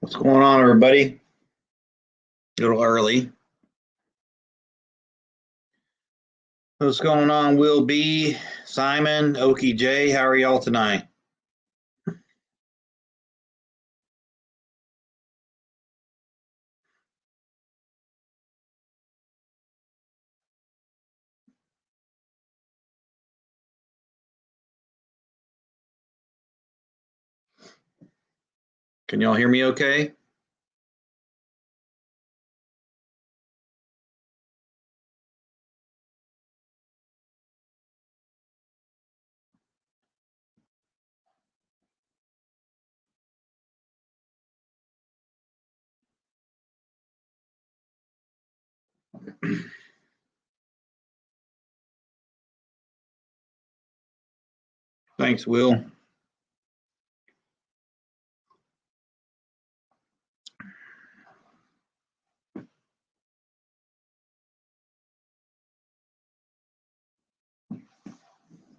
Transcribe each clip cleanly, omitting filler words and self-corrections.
What's going on, everybody? A little early. What's going on, Will B, Simon, Okie J? How are y'all tonight? Can y'all hear me okay? Thanks, Will.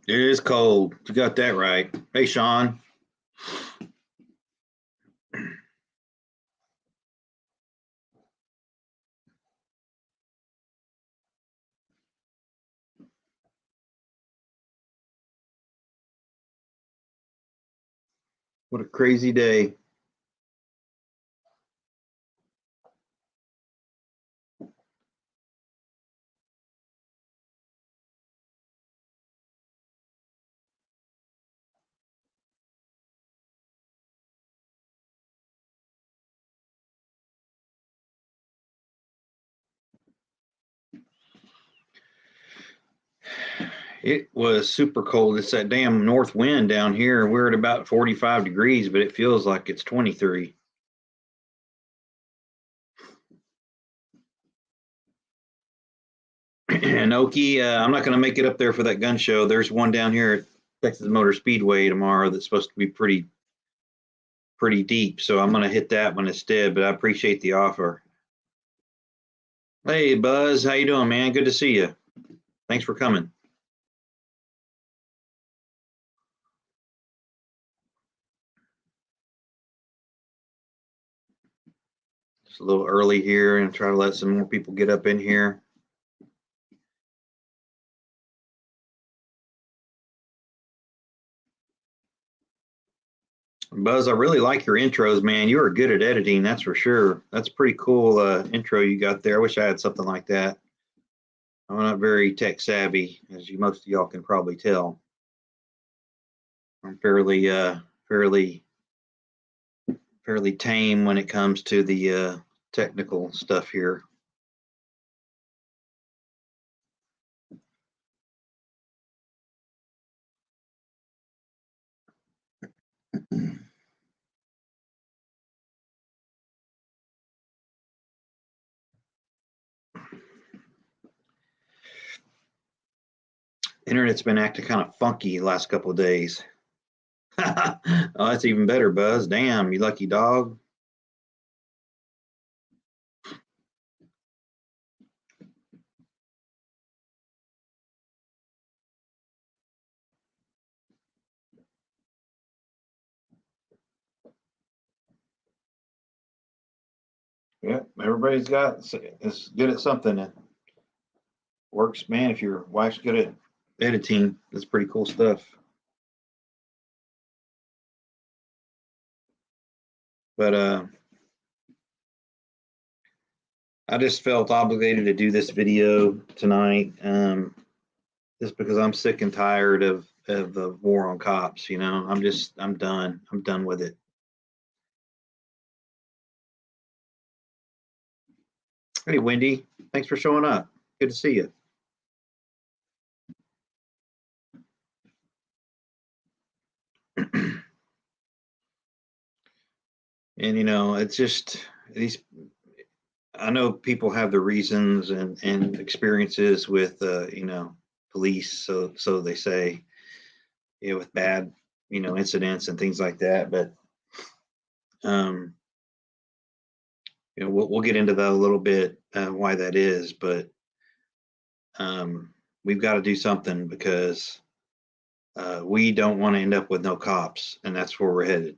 It is cold. You got that right. Hey, Sean. What a crazy day. It was super cold. It's that damn north wind down here. We're at about 45 degrees, but it feels like it's 23. And Okie, I'm not going to make it up there for that gun show. There's one down here at Texas Motor Speedway tomorrow that's supposed to be pretty deep. So I'm going to hit that one instead, but I appreciate the offer. Hey, Buzz, how you doing, man? Good to see you. Thanks for coming. It's a little early here and try to let some more people get up in here. Buzz, I really like your intros, man. You are good at editing, that's for sure. That's a pretty cool intro you got there. I wish I had something like that. I'm not very tech savvy, as most of y'all can probably tell. I'm fairly tame when it comes to the technical stuff here. Internet's been acting kind of funky the last couple of days. Oh, that's even better, Buzz. Damn, you lucky dog. Yeah, everybody's is good at something that works, man. If your wife's good at editing, that's pretty cool stuff. But I just felt obligated to do this video tonight, just because I'm sick and tired of the war on cops. You know, I'm done. I'm done with it. Hey, Wendy, thanks for showing up. Good to see you. And you know, it's just these. I know people have their reasons and experiences with you know, police, so they say, you know, with bad, you know, incidents and things like that. But um, you know, we'll get into that a little bit, why that is. But we've got to do something because we don't want to end up with no cops, and that's where we're headed.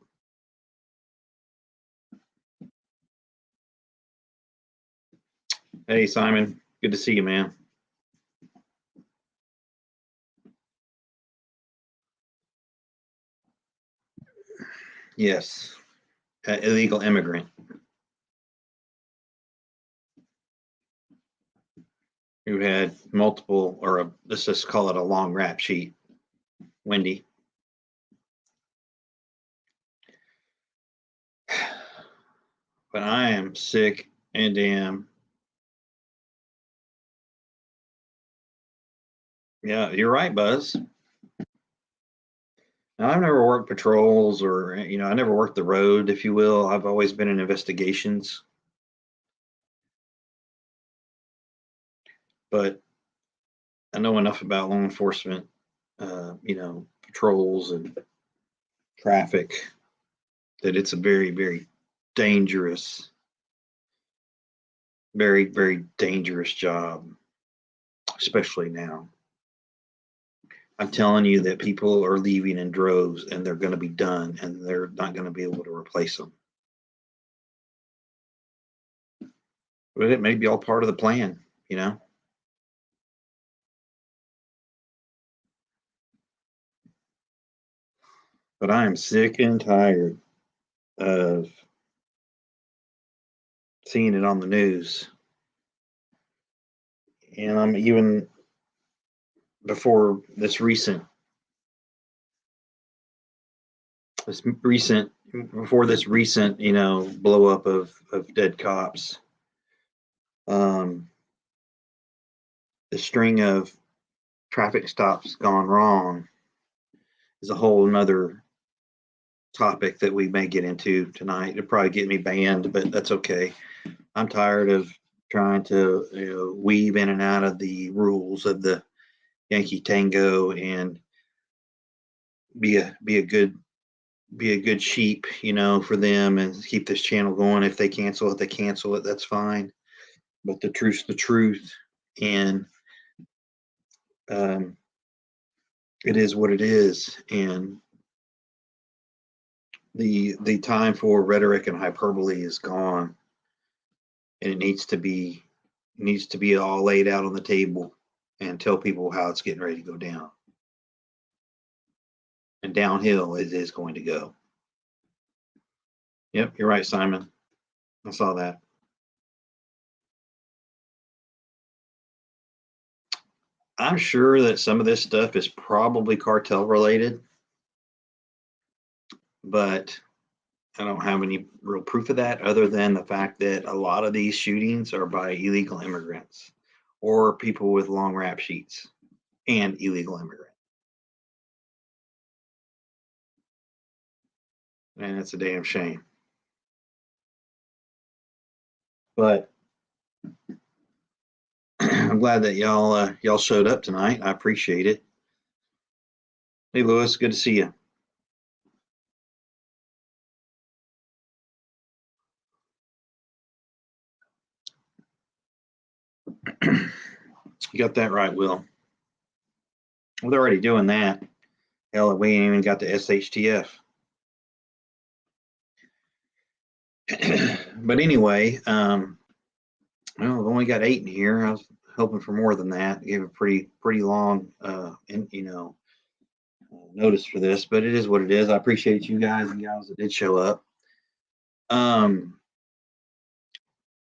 Hey, Simon. Good to see you, man. Yes, illegal immigrant. Who had multiple, let's just call it a long rap sheet. Wendy. But I am sick and damn. Yeah, you're right, Buzz. Now, I've never worked patrols or, I never worked the road, if you will. I've always been in investigations. But I know enough about law enforcement, patrols and traffic, that it's a very, very dangerous, very, very dangerous job, especially now. I'm telling you that people are leaving in droves and they're going to be done and they're not going to be able to replace them. But it may be all part of the plan, you know? But I am sick and tired of seeing it on the news. And I'm even before this recent before this recent, blow up of dead cops. The string of traffic stops gone wrong is a whole another topic that we may get into tonight. It'll probably get me banned, but that's okay. I'm tired of trying to weave in and out of the rules of the Yankee Tango and be a good sheep, for them and keep this channel going. If they cancel it, they cancel it. That's fine. But the truth's the truth, and it is what it is. And the time for rhetoric and hyperbole is gone, and it needs to be all laid out on the table and tell people how it's getting ready to go down. And downhill it is going to go. Yep, you're right, Simon. I saw that. I'm sure that some of this stuff is probably cartel related, but I don't have any real proof of that other than the fact that a lot of these shootings are by illegal immigrants or people with long rap sheets and illegal immigrants. And it's a damn shame. But I'm glad that y'all showed up tonight. I appreciate it. Hey, Lewis, good to see you. You got that right, Will. Well, they're already doing that. Hell, we ain't even got the SHTF. But anyway, well, we've only got 8 in here. I was hoping for more than that. Gave a pretty long, notice for this, but it is what it is. I appreciate you guys and gals that did show up.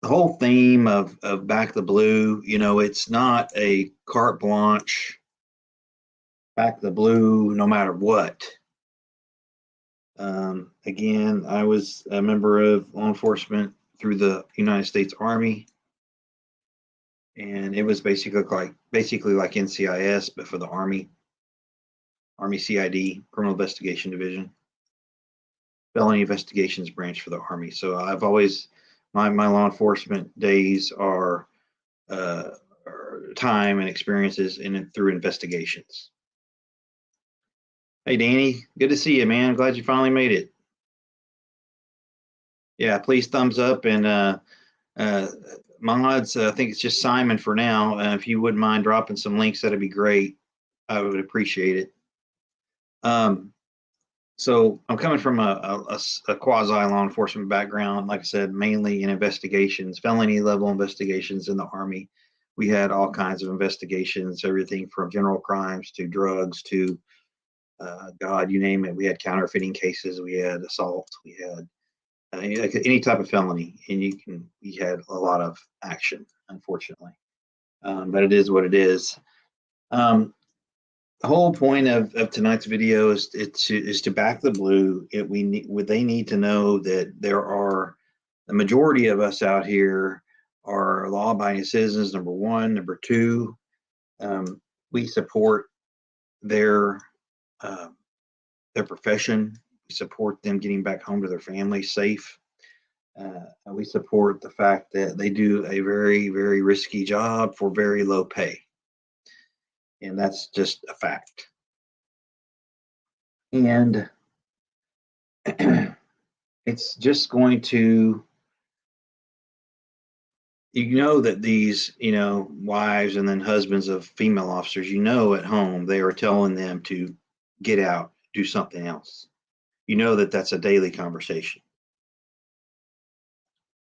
The whole theme of Back the Blue, it's not a carte blanche back the blue no matter what. Again, I was a member of law enforcement through the United States Army, and it was basically like NCIS, but for the Army CID, Criminal Investigation Division, Felony Investigations Branch for the Army. So I've always my law enforcement days are time and experiences through investigations. Hey, Danny, good to see you, man. I'm glad you finally made it. Yeah, please thumbs up and mods. I think it's just Simon for now. If you wouldn't mind dropping some links, that'd be great. I would appreciate it. So I'm coming from a quasi law enforcement background. Like I said, mainly in investigations, felony level investigations in the Army. We had all kinds of investigations, everything from general crimes to drugs to God, you name it. We had counterfeiting cases, we had assault, we had any type of felony, and you had a lot of action, unfortunately. But it is what it is. The whole point of tonight's video is to back the blue. They need to know that there are the majority of us out here are law-abiding citizens. Number one, number two, we support their uh, their profession. We support them getting back home to their families safe. We support the fact that they do a very, very risky job for very low pay, and that's just a fact. And it's just going to, that these, wives and then husbands of female officers, at home, they are telling them to get out, do something else. That that's a daily conversation.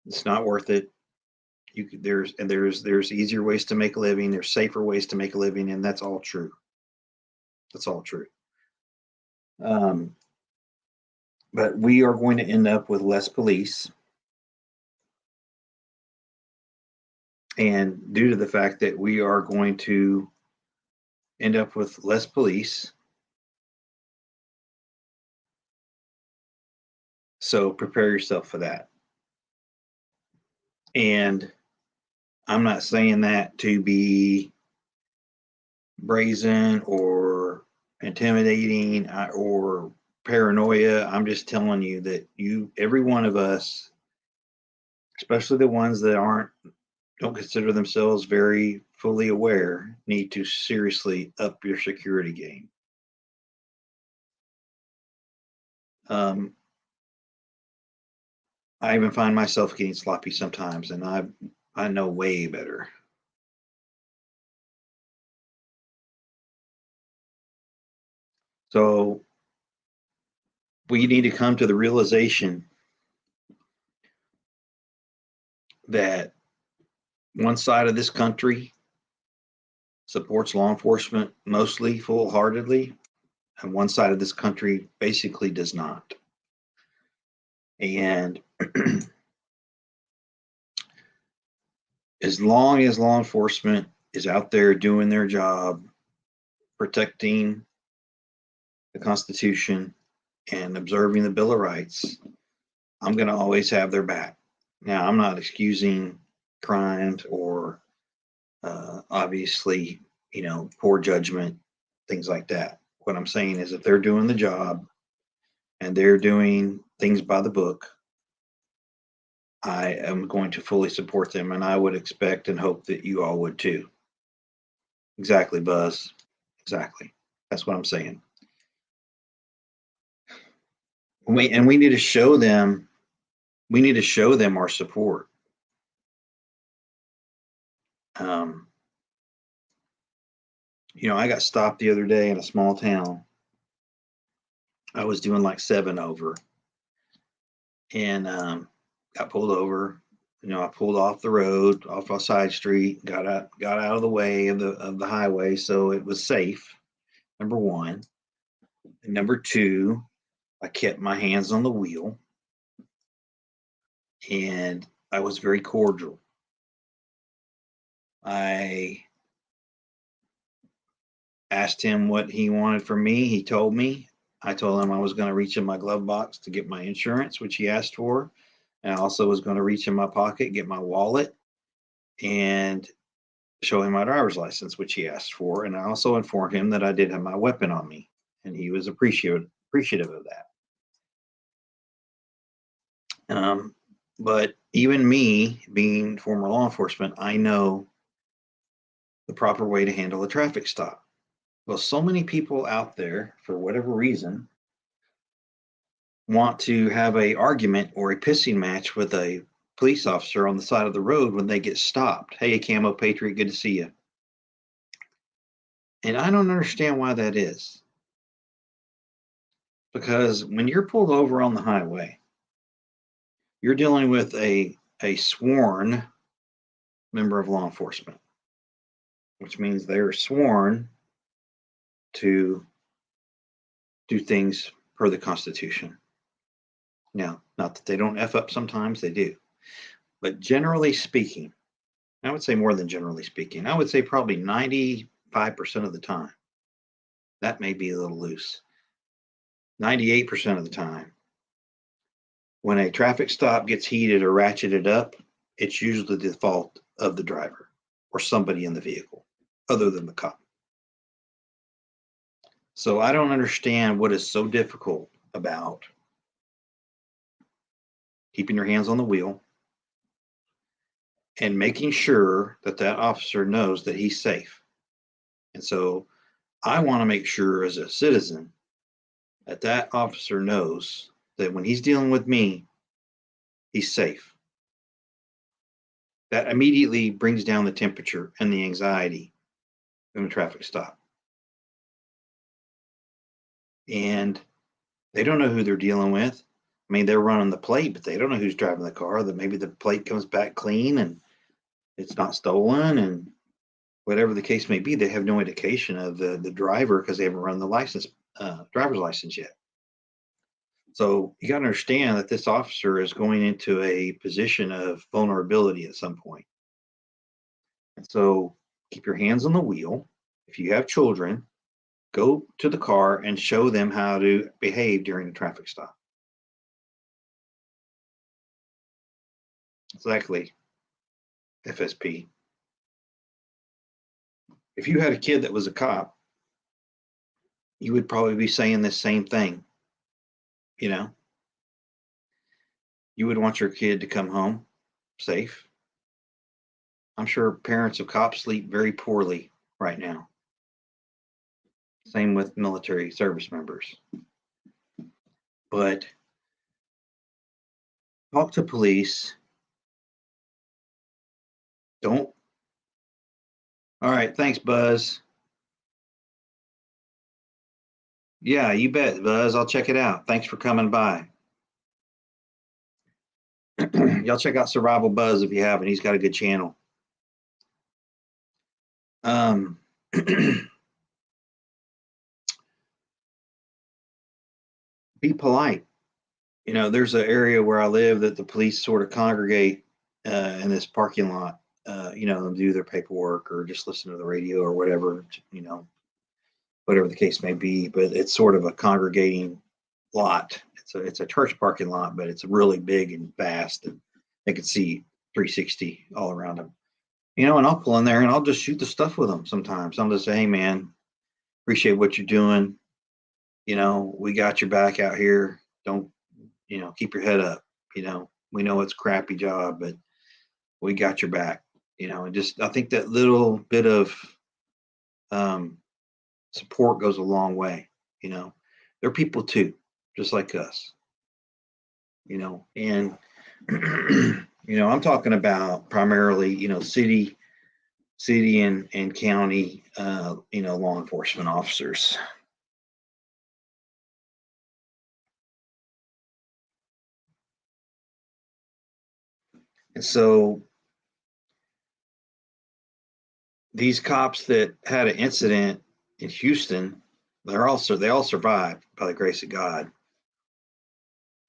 It's not worth it. There's easier ways to make a living. There's safer ways to make a living, and that's all true. That's all true. But we are going to end up with less police. And due to the fact that we are going to end up with less police, so prepare yourself for that. And I'm not saying that to be brazen or intimidating or paranoia. I'm just telling you that every one of us, especially the ones that don't consider themselves very fully aware, need to seriously up your security game. I even find myself getting sloppy sometimes, and I know way better. So we need to come to the realization that one side of this country supports law enforcement mostly full-heartedly, and one side of this country basically does not. And as long as law enforcement is out there doing their job, protecting the Constitution and observing the Bill of Rights, I'm going to always have their back. Now, I'm not excusing crimes or obviously, poor judgment, things like that. What I'm saying is if they're doing the job and they're doing things by the book, I am going to fully support them, and I would expect and hope that you all would too. Exactly, Buzz. Exactly. That's what I'm saying. We need to show them. We need to show them our support. I got stopped the other day in a small town. I was doing like 7 over, and got pulled over. I pulled off the road, off a side street, got out of the way of the highway, so it was safe. Number one. And number two, I kept my hands on the wheel, and I was very cordial. I asked him what he wanted from me. He told me. I told him I was going to reach in my glove box to get my insurance, which he asked for. And I also was going to reach in my pocket, get my wallet, and show him my driver's license, which he asked for. And I also informed him that I did have my weapon on me, and he was appreciative of that. But even me, being former law enforcement, I know the proper way to handle a traffic stop. Well, so many people out there, for whatever reason, want to have a argument or a pissing match with a police officer on the side of the road when they get stopped. Hey, Camo Patriot, good to see you. And I don't understand why that is. Because when you're pulled over on the highway, you're dealing with a sworn member of law enforcement, which means they're sworn to do things per the Constitution. Now, not that they don't F up sometimes, they do. But generally speaking, I would say more than generally speaking, I would say probably 95% of the time, that may be a little loose. 98% of the time, when a traffic stop gets heated or ratcheted up, it's usually the fault of the driver or somebody in the vehicle other than the cop. So I don't understand what is so difficult about keeping your hands on the wheel and making sure that that officer knows that he's safe. And so I want to make sure as a citizen that that officer knows that when he's dealing with me, he's safe. That immediately brings down the temperature and the anxiety in a traffic stop. And they don't know who they're dealing with. I mean, they're running the plate, but they don't know who's driving the car. That maybe the plate comes back clean and it's not stolen, and whatever the case may be, they have no indication of the driver because they haven't run the license, driver's license yet. So you got to understand that this officer is going into a position of vulnerability at some point. And so keep your hands on the wheel. If you have children, go to the car and show them how to behave during the traffic stop. Exactly, FSP. If you had a kid that was a cop, you would probably be saying the same thing. You know, you would want your kid to come home safe. I'm sure parents of cops sleep very poorly right now. Same with military service members. But talk to police. Don't. All right. Thanks, Buzz. Yeah, you bet, Buzz. I'll check it out. Thanks for coming by. Y'all check out Survival Buzz if you haven't. He's got a good channel. Be polite. You know, there's an area where I live that the police sort of congregate in this parking lot. You know, do their paperwork or just listen to the radio or whatever. You know, whatever the case may be. But it's sort of a congregating lot. It's a church parking lot, but it's really big and vast, and they can see 360 all around them. You know, and I'll pull in there and I'll just shoot the stuff with them sometimes. I'll just say, hey, man, appreciate what you're doing. You know, we got your back out here. Don't, you know, keep your head up. You know, we know it's a crappy job, but we got your back. You know, and just, I think that little bit of um, support goes a long way. You know, they're people too, just like us. You know, and, you know, I'm talking about primarily, you know, city and county, you know, law enforcement officers. And so these cops that had an incident in Houston, they all survived by the grace of God.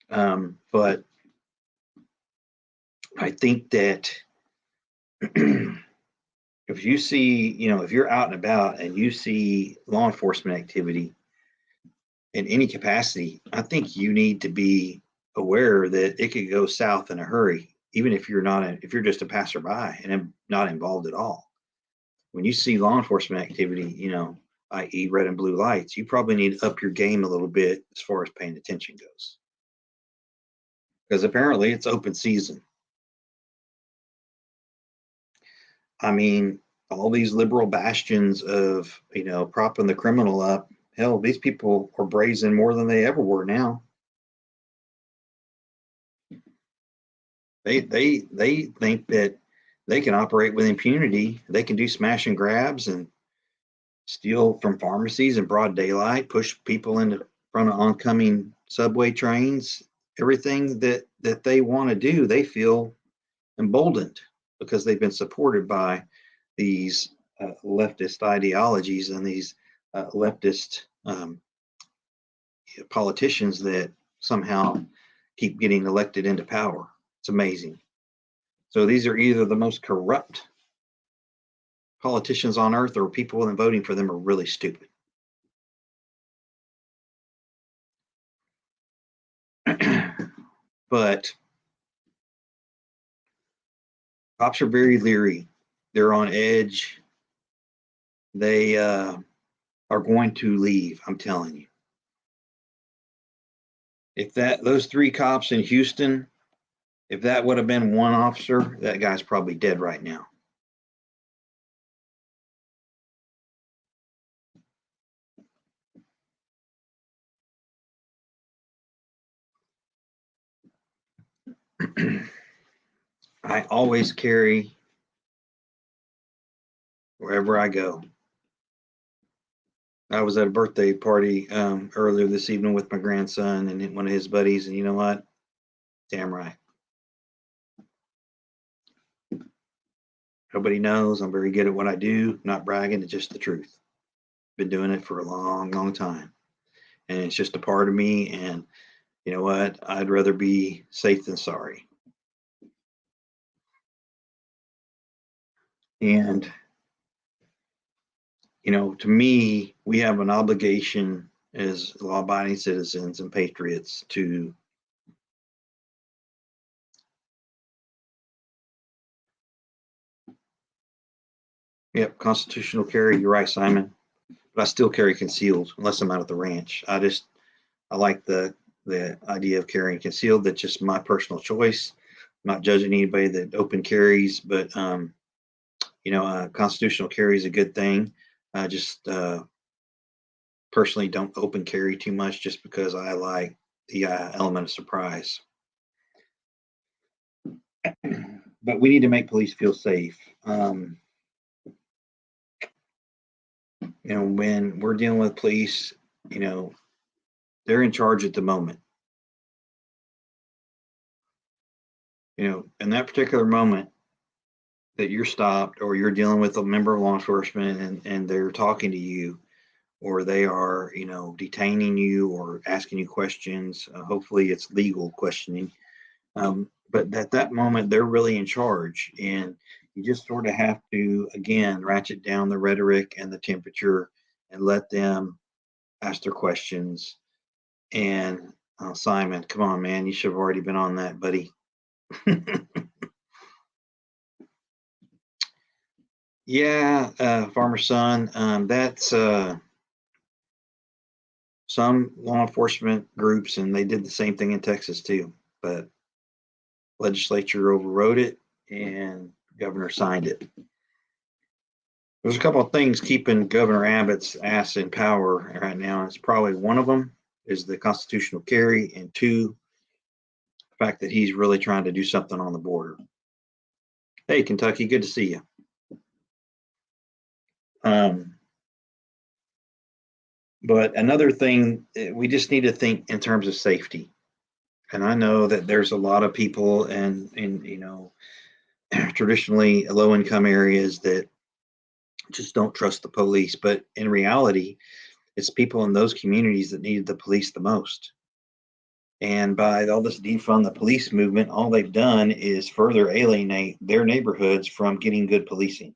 But I think that if you see, you know, if you're out and about and you see law enforcement activity in any capacity, I think you need to be aware that it could go south in a hurry, even if if you're just a passerby and not involved at all. When you see law enforcement activity, you know, i.e., red and blue lights, you probably need to up your game a little bit as far as paying attention goes. Because apparently it's open season. I mean, all these liberal bastions of, you know, propping the criminal up, hell, these people are brazen more than they ever were now. They think that they can operate with impunity. They can do smash and grabs and steal from pharmacies in broad daylight, push people into front of oncoming subway trains, everything that they want to do, they feel emboldened because they've been supported by these leftist ideologies and these leftist politicians that somehow keep getting elected into power. It's amazing. So these are either the most corrupt politicians on earth, or people and voting for them are really stupid. But cops are very leery. They're on edge. They are going to leave. I'm telling you. If those 3 cops in Houston, if that would have been one officer, that guy's probably dead right now. I always carry wherever I go. I was at a birthday party earlier this evening with my grandson and one of his buddies, and you know what? Damn right. Nobody knows I'm very good at what I do. Not bragging, it's just the truth. Been doing it for a long, long time, and it's just a part of me. And you know what? I'd rather be safe than sorry. And to me, we have an obligation as law-abiding citizens and patriots to constitutional carry. You're right, Simon. But I still carry concealed unless I'm out at the ranch. I like the idea of carrying concealed. That's just my personal choice. I'm not judging anybody that open carries, but constitutional carry is a good thing. I just personally don't open carry too much, just because I like the element of surprise. But we need to make police feel safe. When we're dealing with police, they're in charge at the moment. In that particular moment that you're stopped, or you're dealing with a member of law enforcement and they're talking to you, or they are, detaining you or asking you questions, hopefully it's legal questioning. But at that moment, they're really in charge. And you just sort of have to, again, ratchet down the rhetoric and the temperature and let them ask their questions. And Simon, come on, man, you should have already been on that, buddy. Yeah, farmer son, that's some law enforcement groups, and they did the same thing in Texas too. But legislature overrode it, and governor signed it. There's a couple of things keeping Governor Abbott's ass in power right now. It's probably one of them is the constitutional carry, and 2, the fact that he's really trying to do something on the border. Hey, Kentucky, good to see you. But another thing, we just need to think in terms of safety. And I know that there's a lot of people in traditionally low income areas that just don't trust the police. But in reality, it's people in those communities that need the police the most. And by all this defund the police movement, all they've done is further alienate their neighborhoods from getting good policing.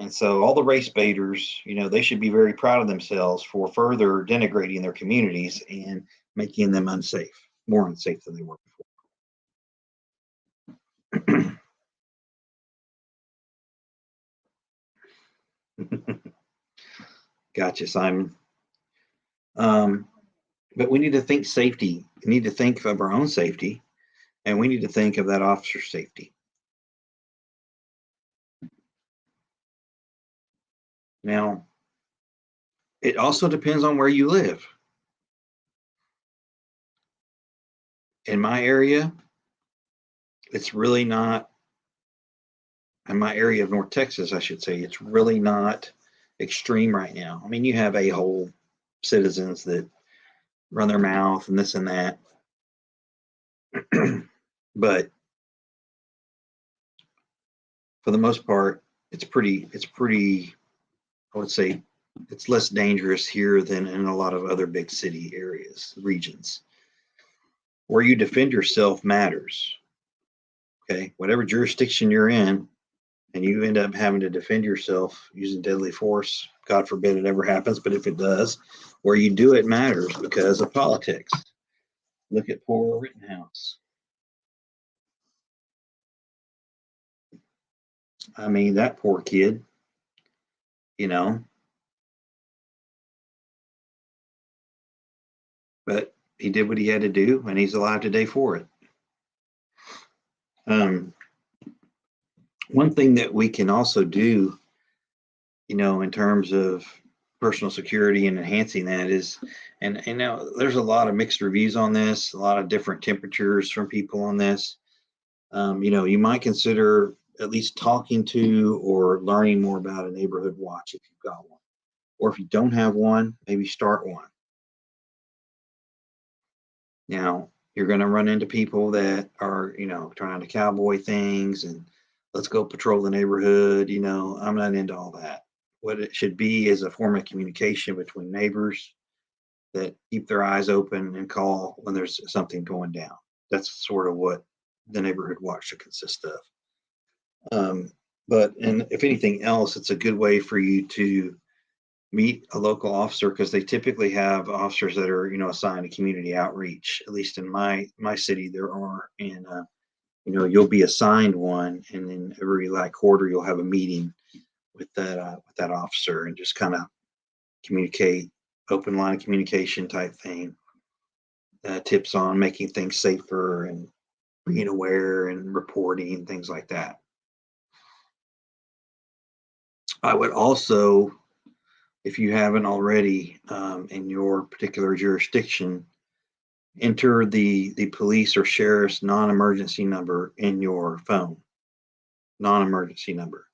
And so all the race baiters, they should be very proud of themselves for further denigrating their communities and making them unsafe, more unsafe than they were before. Gotcha, Simon. But we need to think safety. We need to think of our own safety, and we need to think of that officer's safety. Now, it also depends on where you live. In my area, it's really not, in my area of North Texas, I should say, it's really not extreme right now. I mean, you have a-hole citizens that run their mouth and this and that. But for the most part, it's pretty, I would say it's less dangerous here than in a lot of other big city areas, regions. Where you defend yourself matters. Okay. Whatever jurisdiction you're in, and you end up having to defend yourself using deadly force, God forbid it ever happens, but if it does, where you do it matters because of politics. Look at poor Rittenhouse. I mean, that poor kid, you know, but he did what he had to do, and he's alive today for it. Um, one thing that we can also do, in terms of personal security and enhancing that is, and now there's a lot of mixed reviews on this, a lot of different temperatures from people on this. You might consider at least talking to or learning more about a neighborhood watch if you've got one, or if you don't have one, maybe start one. Now, you're going to run into people that are, trying to cowboy things and let's go patrol the neighborhood. I'm not into all that. What it should be is a form of communication between neighbors that keep their eyes open and call when there's something going down. That's sort of what the neighborhood watch should consist of. And if anything else, it's a good way for you to meet a local officer because they typically have officers that are assigned to community outreach. At least in my city there are. And you'll be assigned one, and then every quarter you'll have a meeting with that officer and just kind of communicate, open line of communication type thing, tips on making things safer and being aware and reporting, things like that. I would also, if you haven't already, in your particular jurisdiction, enter the police or sheriff's non-emergency number in your phone. Non-emergency number.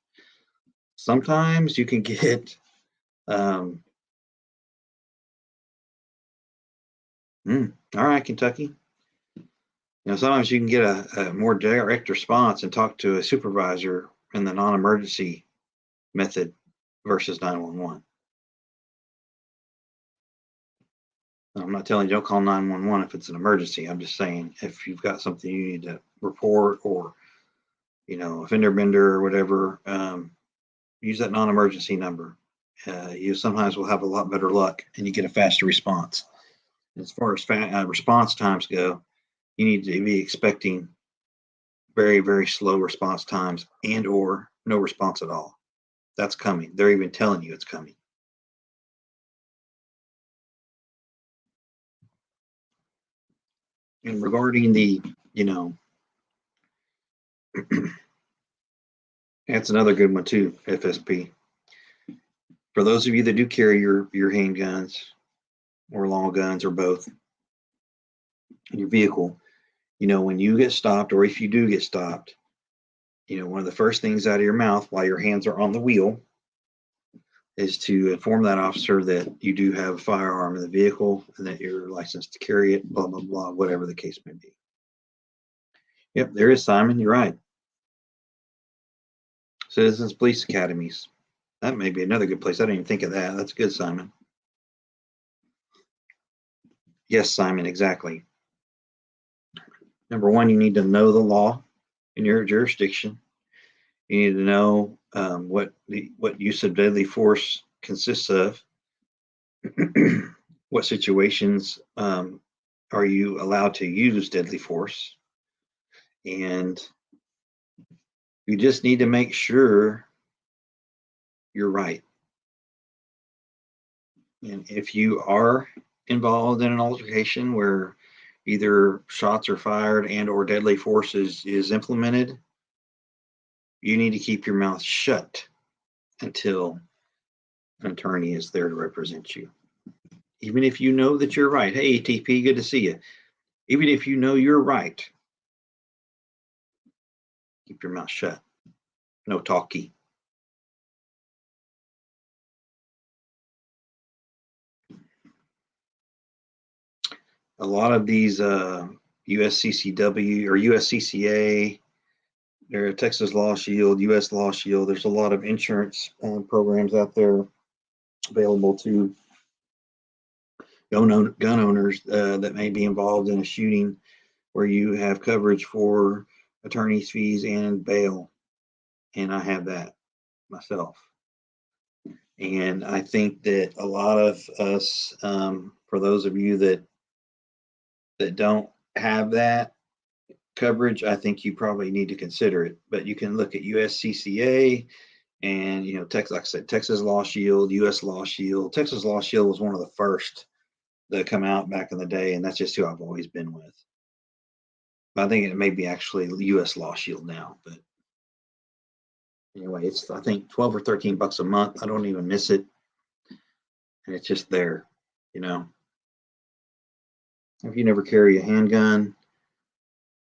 Sometimes you can get all right, Kentucky. Sometimes you can get a more direct response and talk to a supervisor in the non-emergency method versus 911. I'm not telling you don't call 911 if it's an emergency. I'm just saying if you've got something you need to report or, a fender bender or whatever, use that non-emergency number. You sometimes will have a lot better luck and you get a faster response. As far as response times go, you need to be expecting very, very slow response times and or no response at all. That's coming. They're even telling you it's coming. And regarding the, that's another good one too, FSP. For those of you that do carry your handguns or long guns or both in your vehicle, when you get stopped or if you do get stopped, one of the first things out of your mouth while your hands are on the wheel is to inform that officer that you do have a firearm in the vehicle and that you're licensed to carry it, blah, blah, blah, whatever the case may be. Yep, there is, Simon. You're right. Citizens Police Academies. That may be another good place. I didn't even think of that. That's good, Simon. Yes, Simon, exactly. Number one, you need to know the law in your jurisdiction. You need to know what use of deadly force consists of. What situations are you allowed to use deadly force? And you just need to make sure you're right. And if you are involved in an altercation where either shots are fired and or deadly force is implemented, you need to keep your mouth shut until an attorney is there to represent you. Even if you know that you're right. Hey, TP, good to see you. Even if you know you're right, keep your mouth shut. No talkie. a lot of these USCCW or USCCA, there Texas Law Shield, US Law Shield. There's a lot of insurance programs out there available to gun owners that may be involved in a shooting, where you have coverage for attorney's fees and bail. And I have that myself. And I think that a lot of us, for those of you that don't have that coverage, I think you probably need to consider it. But you can look at USCCA and, Texas, like I said, Texas Law Shield, US Law Shield. Texas Law Shield was one of the first that come out back in the day, and that's just who I've always been with. I think it may be actually US Law Shield now, but anyway, it's I think 12 or 13 bucks a month. I don't even miss it, and it's just there. If you never carry a handgun,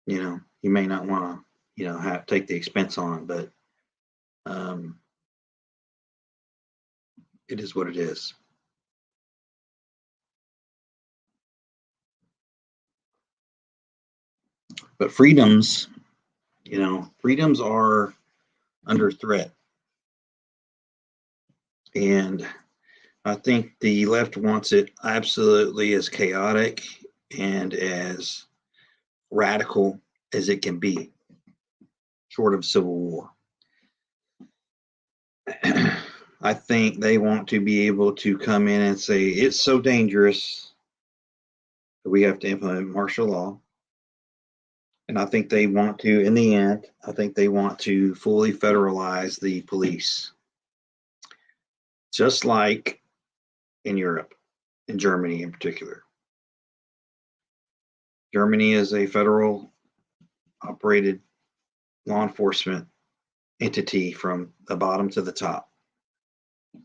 you may not want to take the expense on it, but it is what it is. But freedoms are under threat, and I think the left wants it absolutely as chaotic and as radical as it can be, short of civil war. I think they want to be able to come in and say it's so dangerous that we have to implement martial law. And I think they want to, in the end, I think they want to fully federalize the police, just like in Europe, in Germany in particular. Germany is a federal operated law enforcement entity from the bottom to the top.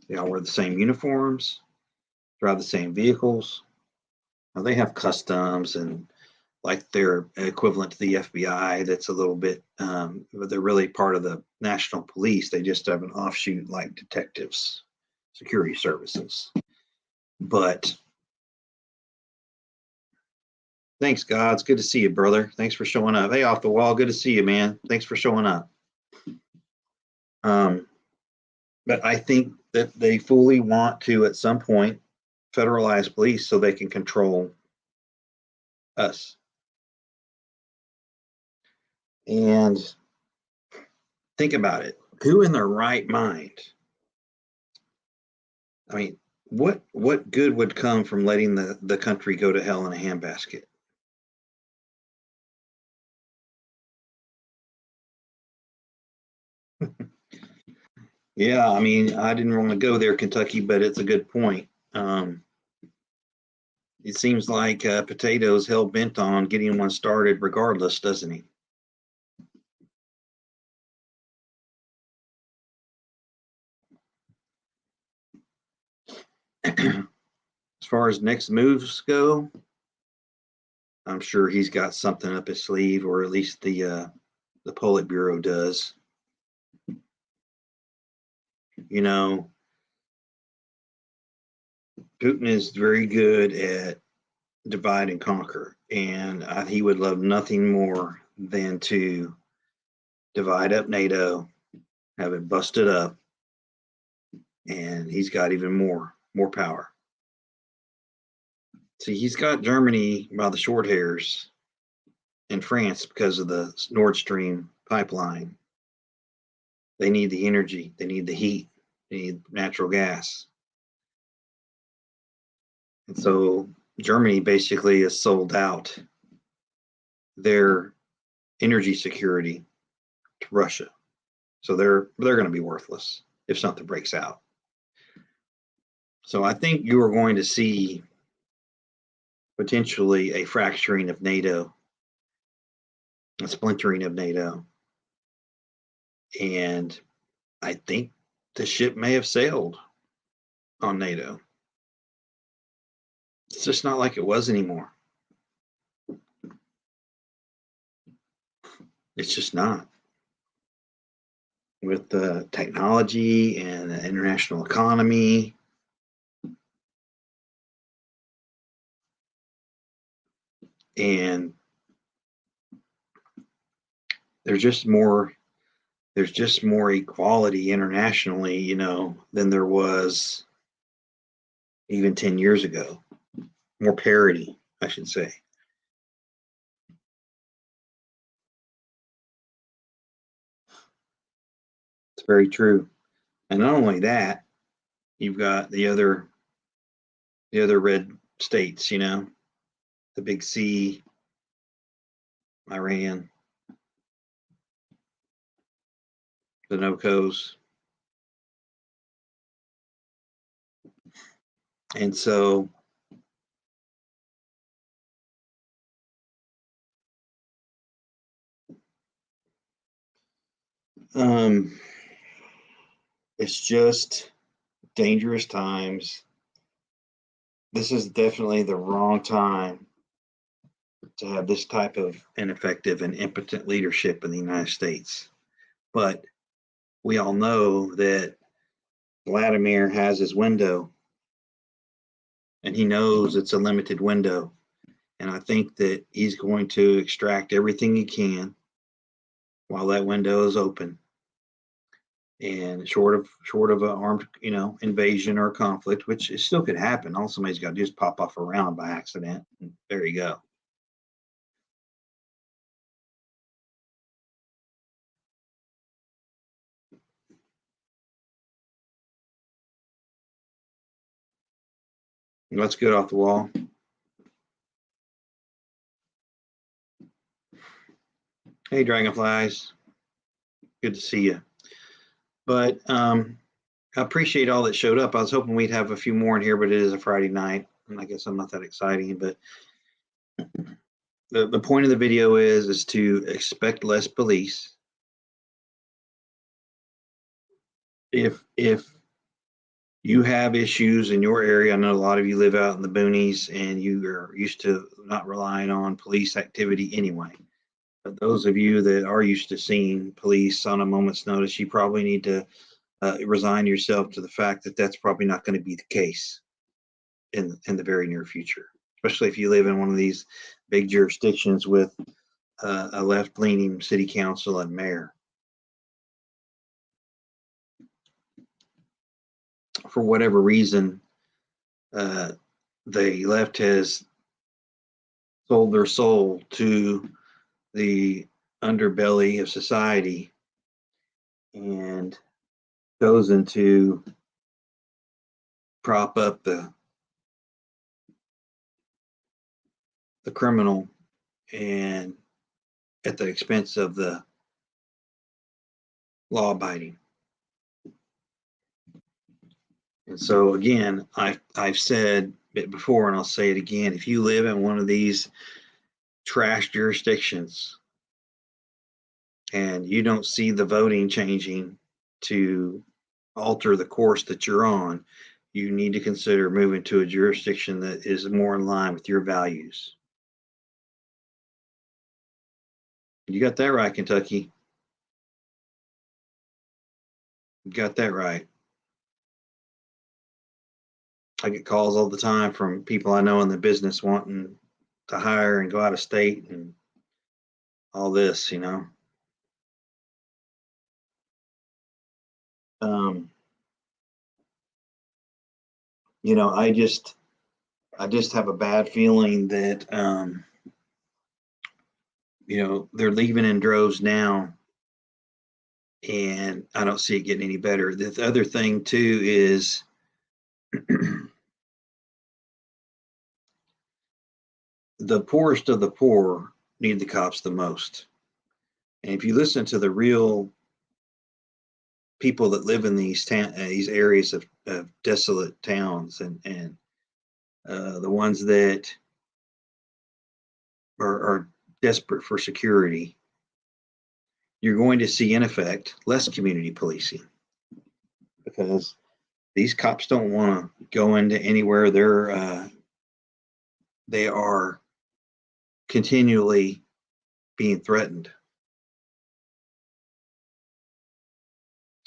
They all wear the same uniforms, drive the same vehicles. Now they have customs and like they're equivalent to the FBI. That's a little bit, but they're really part of the national police. They just have an offshoot like detectives, security services. But thanks, God. It's good to see you, brother. Thanks for showing up. Hey, off the wall. Good to see you, man. Thanks for showing up. But I think that they fully want to, at some point, federalize police so they can control us. And think about it. Who in their right mind? I mean, what good would come from letting the country go to hell in a handbasket? Yeah, I mean, I didn't want to go there, Kentucky, but it's a good point. It seems like Potato's hell bent on getting one started regardless, doesn't he? As far as next moves go, I'm sure he's got something up his sleeve, or at least the Politburo does. Putin is very good at divide and conquer, and he would love nothing more than to divide up NATO, have it busted up, and he's got even more power. See, he's got Germany by the short hairs and France because of the Nord Stream pipeline. They need the energy, they need the heat, they need natural gas. And so Germany basically has sold out their energy security to Russia. So they're going to be worthless if something breaks out. So I think you are going to see potentially a fracturing of NATO, a splintering of NATO. And I think the ship may have sailed on NATO. It's just not like it was anymore. It's just not. With the technology and the international economy, and there's just more equality internationally, than there was even 10 years ago. More parity, I should say. It's very true. And not only that, you've got the other red states, the big C, Iran, the NOCOs. And so it's just dangerous times. This is definitely the wrong time to have this type of ineffective and impotent leadership in the United States. But we all know that Vladimir has his window, and he knows it's a limited window. And I think that he's going to extract everything he can while that window is open. And short of an armed, invasion or conflict, which it still could happen. All somebody's got to do is pop off around by accident, and there you go. Let's get off the wall. Hey, dragonflies. Good to see you. But I appreciate all that showed up. I was hoping we'd have a few more in here, but it is a Friday night, and I guess I'm not that exciting. But the point of the video is to expect less police. If you have issues in your area, I know a lot of you live out in the boonies and you are used to not relying on police activity anyway. But those of you that are used to seeing police on a moment's notice, you probably need to resign yourself to the fact that that's probably not going to be the case in the very near future, especially if you live in one of these big jurisdictions with a left-leaning city council and mayor. For whatever reason, the left has sold their soul to the underbelly of society and chosen to prop up the criminal and at the expense of the law abiding. And so again, I've said it before and I'll say it again. If you live in one of these trash jurisdictions and you don't see the voting changing to alter the course that you're on, you need to consider moving to a jurisdiction that is more in line with your values. You got that right, Kentucky. You got that right. I get calls all the time from people I know in the business wanting to hire and go out of state and all this, I just have a bad feeling that they're leaving in droves now, and I don't see it getting any better. The other thing too is the poorest of the poor need the cops the most. And if you listen to the real people that live in these areas of desolate towns and the ones that are desperate for security, you're going to see, in effect, less community policing, because these cops don't want to go into anywhere they are continually being threatened.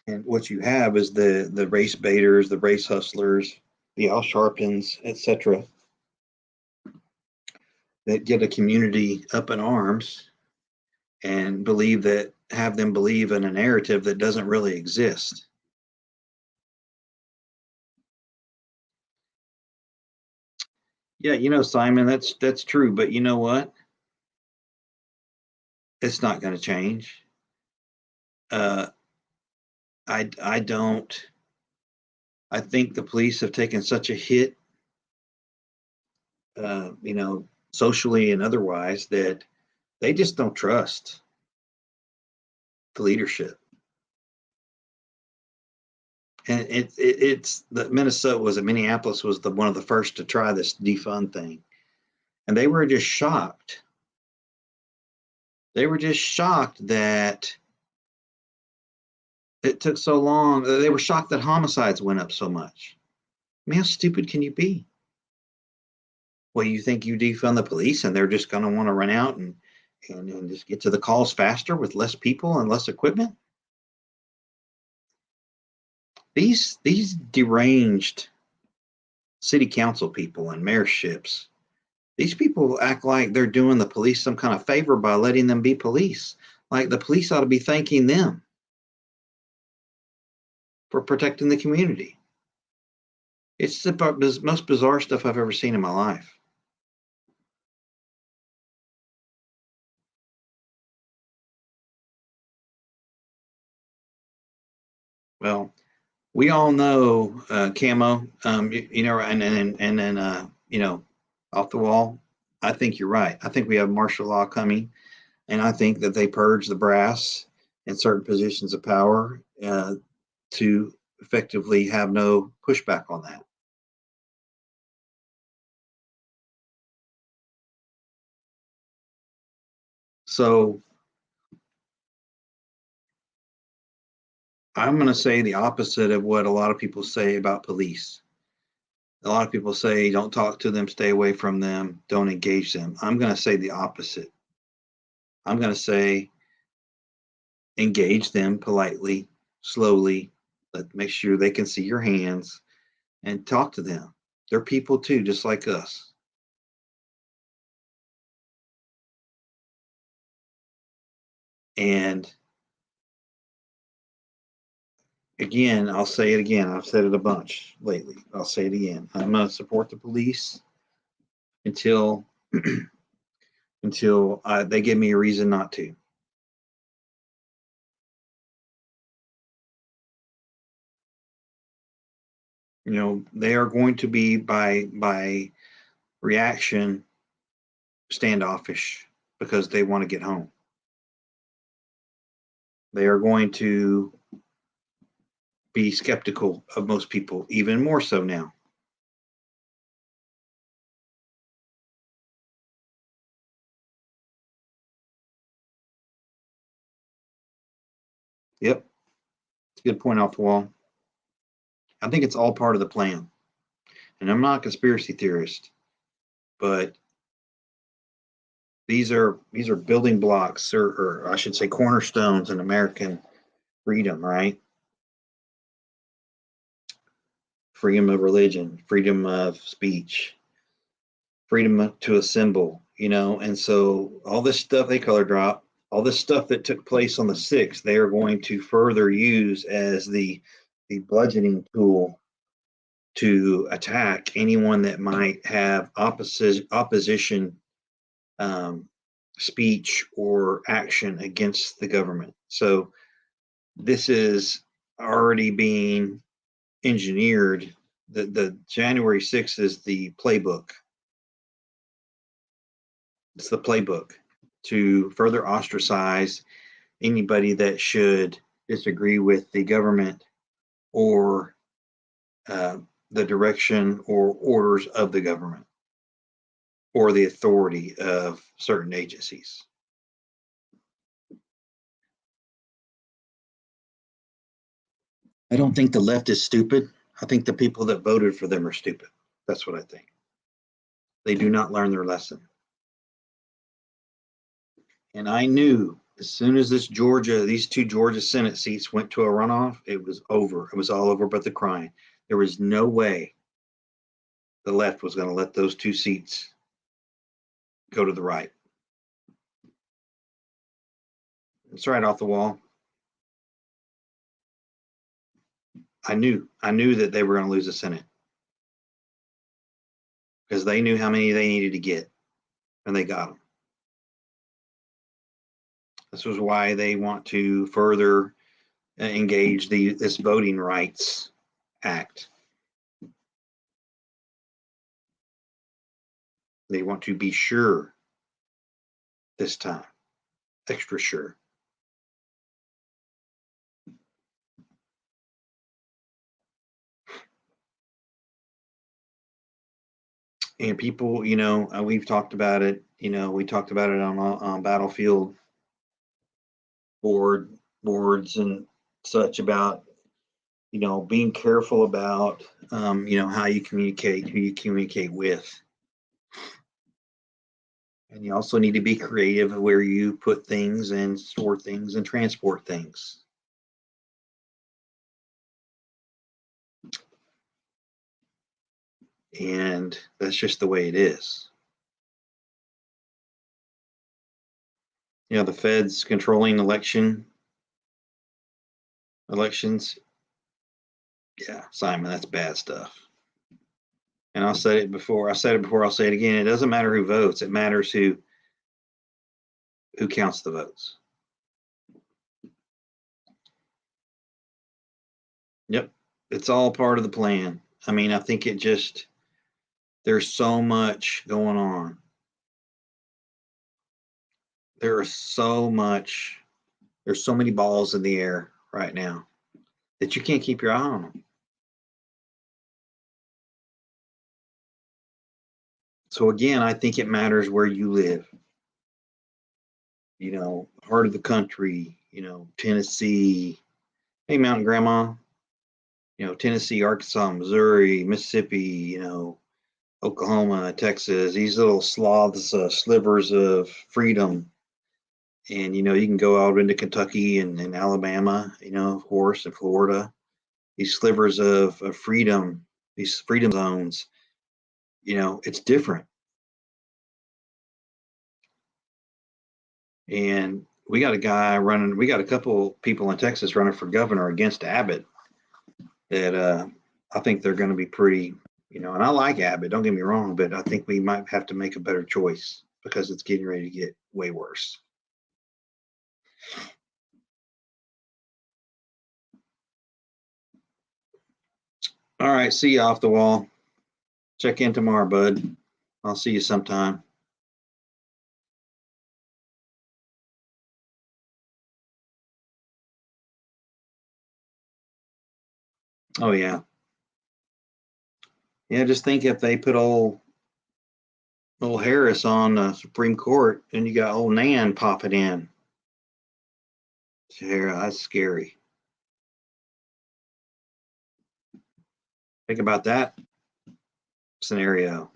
And what you have is the race baiters, the race hustlers, the Al Sharptons, etc. that get a community up in arms and have them believe in a narrative that doesn't really exist. Yeah, Simon, that's true, but you know what? It's not going to change. Uh, I don't. I think the police have taken such a hit, socially and otherwise, that they just don't trust the leadership. And it's the Minneapolis was the one of the first to try this defund thing, and they were just shocked. They were just shocked that it took so long. They were shocked that homicides went up so much. I mean, how stupid can you be? Well, you think you defund the police and they're just going to want to run out and just get to the calls faster with less people and less equipment? These deranged city council people and mayorships, these people act like they're doing the police some kind of favor by letting them be police. Like the police ought to be thanking them for protecting the community. It's the most bizarre stuff I've ever seen in my life. Well, we all know Camo, and then off the wall. I think you're right. I think we have martial law coming, and I think that they purge the brass in certain positions of power to effectively have no pushback on that. So I'm going to say the opposite of what a lot of people say about police. A lot of people say don't talk to them, stay away from them, don't engage them. I'm going to say the opposite. I'm going to say engage them politely, slowly, make sure they can see your hands and talk to them. They're people too, just like us. And again, I'll say it again. I've said it a bunch lately. I'll say it again. I'm going to support the police until they give me a reason not to. They are going to be by reaction standoffish because they want to get home. They are going to be skeptical of most people, even more so now. Yep, it's a good point off the wall. I think it's all part of the plan. And I'm not a conspiracy theorist, but these are building blocks, or I should say cornerstones in American freedom, right? Freedom of religion, freedom of speech, freedom to assemble, and so all this stuff they color drop, all this stuff that took place on the 6th, they are going to further use as the bludgeoning tool to attack anyone that might have opposition speech or action against the government. So this is already being engineered. The January 6th is the playbook. It's the playbook to further ostracize anybody that should disagree with the government or the direction or orders of the government or the authority of certain agencies. I don't think the left is stupid. I think the people that voted for them are stupid. That's what I think. They do not learn their lesson. And I knew as soon as these two Georgia Senate seats went to a runoff, it was over. It was all over but the crying. There was no way the left was going to let those two seats go to the right. It's right off the wall. I knew that they were going to lose the Senate because they knew how many they needed to get, and they got them. This was why they want to further engage this Voting Rights Act. They want to be sure this time, extra sure. And people, we've talked about it. We talked about it on Battlefield boards and such about, being careful about, how you communicate, who you communicate with. And you also need to be creative where you put things and store things and transport things. And that's just the way it is. The Fed's controlling elections. Yeah, Simon, that's bad stuff. And I'll say it before, I'll say it again. It doesn't matter who votes. It matters who counts the votes. Yep. It's all part of the plan. I mean, I think there's so much going on. There's so many balls in the air right now that you can't keep your eye on them. So again, I think it matters where you live. Heart of the country, Tennessee. Hey, Mountain Grandma. Tennessee, Arkansas, Missouri, Mississippi, Oklahoma, Texas, these little swaths, slivers of freedom. And, you can go out into Kentucky and Alabama, of course, and Florida, these slivers of freedom, these freedom zones, it's different. And we got a couple people in Texas running for governor against Abbott that I think they're going to be pretty, and I like Abbott, don't get me wrong, but I think we might have to make a better choice because it's getting ready to get way worse. All right, see you off the wall. Check in tomorrow, bud. I'll see you sometime. Oh yeah. Yeah, just think if they put old Harris on the Supreme Court and you got old Nan popping in. Yeah, that's scary. Think about that scenario.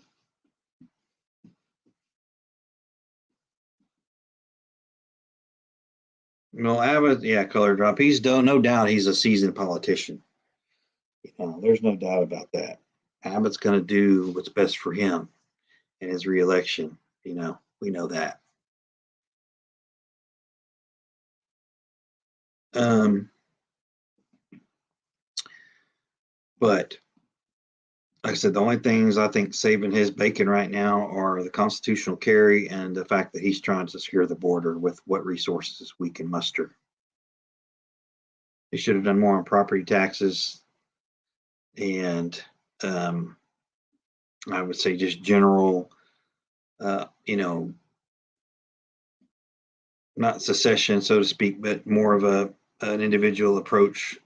Abbott, yeah, color drop. No doubt he's a seasoned politician. There's no doubt about that. Abbott's going to do what's best for him in his reelection. We know that. But like I said, the only things I think saving his bacon right now are the constitutional carry and the fact that he's trying to secure the border with what resources we can muster. He should have done more on property taxes and I would say just general, not secession, so to speak, but more of an individual approach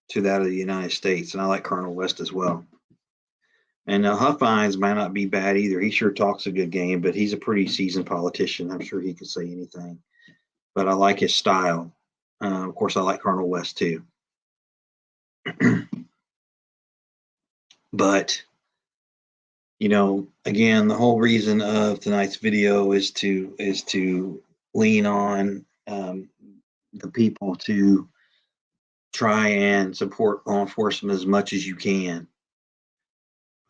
to that of the United States. And I like Colonel West as well. And Huffines might not be bad either. He sure talks a good game, but he's a pretty seasoned politician. I'm sure he could say anything. But I like his style. Of course, I like Colonel West too. But again, the whole reason of tonight's video is to lean on the people to try and support law enforcement as much as you can,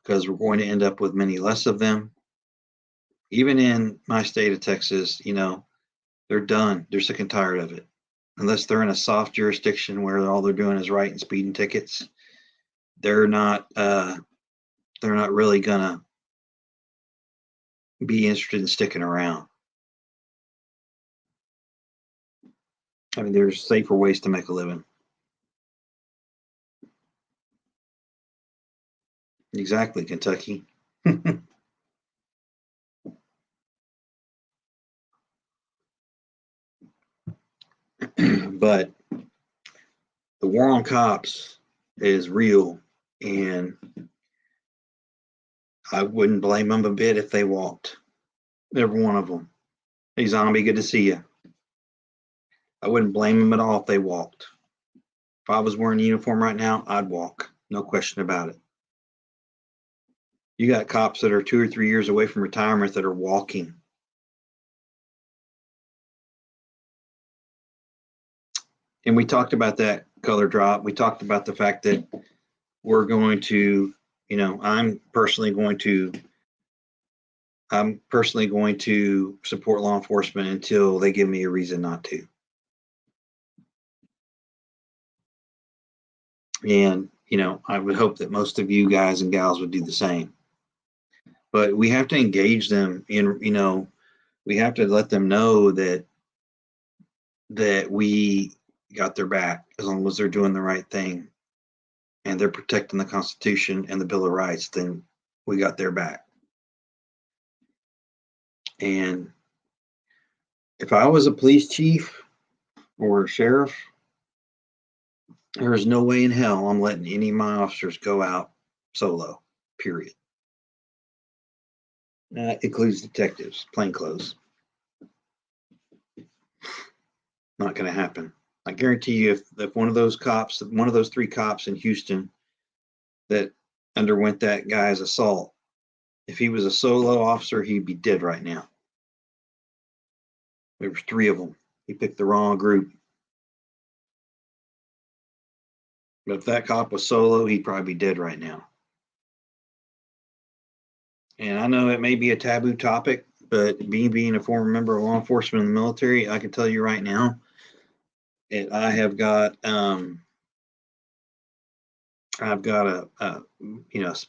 because we're going to end up with many less of them. Even in my state of Texas, they're done. They're sick and tired of it. Unless they're in a soft jurisdiction where all they're doing is writing speeding tickets, they're not really gonna be interested in sticking around. I mean, there's safer ways to make a living. Exactly, Kentucky. But the war on cops is real, and I wouldn't blame them a bit if they walked. Every one of them. Hey, zombie, good to see you. I wouldn't blame them at all if they walked. If I was wearing a uniform right now, I'd walk. No question about it. You got cops that are 2 or 3 years away from retirement that are walking. And we talked about that color drop. We talked about the fact that we're going to, I'm personally going to support law enforcement until they give me a reason not to. And, I would hope that most of you guys and gals would do the same. But we have to engage them in, we have to let them know that we got their back as long as they're doing the right thing and they're protecting the Constitution and the Bill of Rights, then we got their back. And if I was a police chief or a sheriff, there is no way in hell I'm letting any of my officers go out solo, period. That includes detectives, plainclothes. Not going to happen. I guarantee you, if one of those cops, one of those 3 cops in Houston that underwent that guy's assault, if he was a solo officer, he'd be dead right now. There was 3 of them. He picked the wrong group. But if that cop was solo, he'd probably be dead right now. And I know it may be a taboo topic, but being a former member of law enforcement in the military, I can tell you right now, I have got I've got a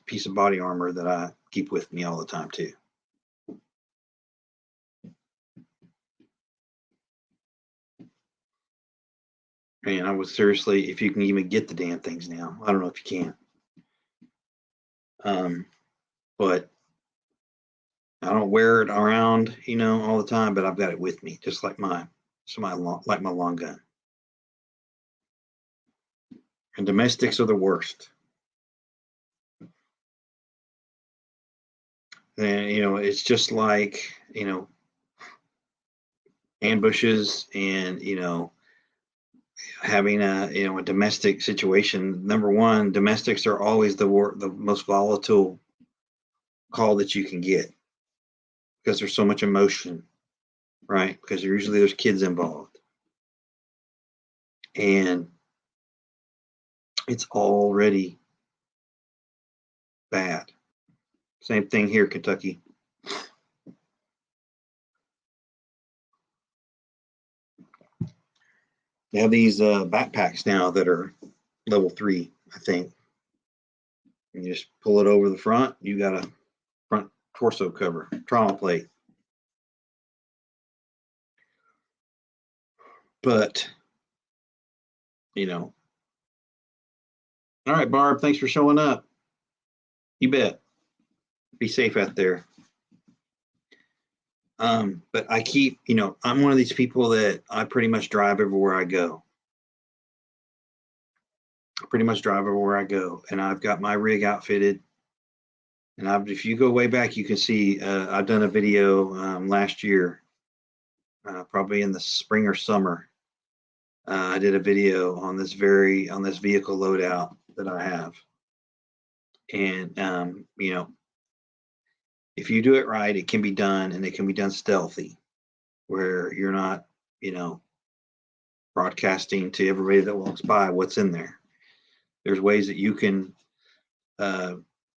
piece of body armor that I keep with me all the time too. And I would seriously, if you can even get the damn things now, I don't know if you can. But I don't wear it around, all the time, but I've got it with me, just like my long gun. And domestics are the worst. And it's just like ambushes and having a domestic situation. Number one, domestics are always the most volatile call that you can get because there's so much emotion, right? Because usually there's kids involved, and it's already bad. Same thing here, Kentucky. They have these backpacks now that are level 3, I think. And you just pull it over the front. You got a front torso cover, trauma plate. But all right, Barb. Thanks for showing up. You bet. Be safe out there. But I keep, I'm one of these people that I pretty much drive everywhere I go. And I've got my rig outfitted. And if you go way back, you can see I've done a video last year, probably in the spring or summer. I did a video on this vehicle loadout that I have. And if you do it right, it can be done, and it can be done stealthy, where you're not, broadcasting to everybody that walks by what's in there. There's ways that you can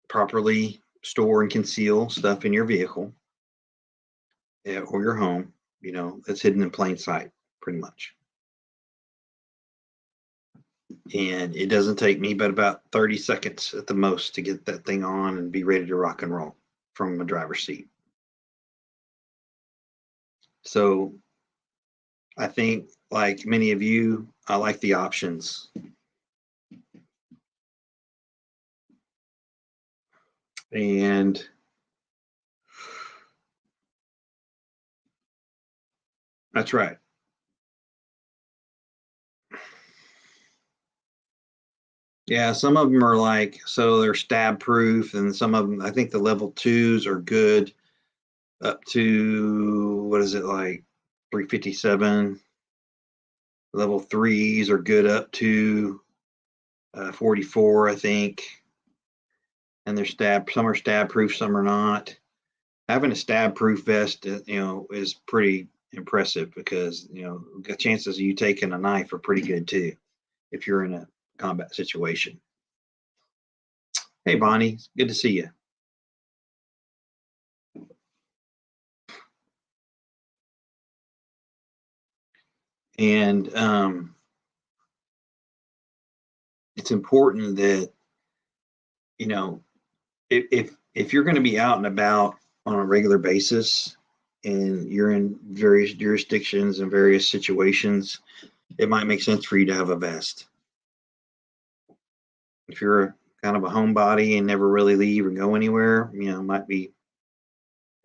properly store and conceal stuff in your vehicle. or your home, that's hidden in plain sight, pretty much. And it doesn't take me but about 30 seconds at the most to get that thing on and be ready to rock and roll from the driver's seat. So I think, like many of you, I like the options. And that's right. Yeah, some of them are like, so they're stab proof, and some of them, I think the level twos are good up to, what is it, like 357. Level threes are good up to 44, I think. And they're some are stab proof, some are not. Having a stab proof vest, is pretty impressive because, the chances of you taking a knife are pretty good too if you're in a combat situation. Hey, Bonnie, good to see you. And it's important that, if you're going to be out and about on a regular basis and you're in various jurisdictions and various situations, it might make sense for you to have a vest. If you're kind of a homebody and never really leave or go anywhere, you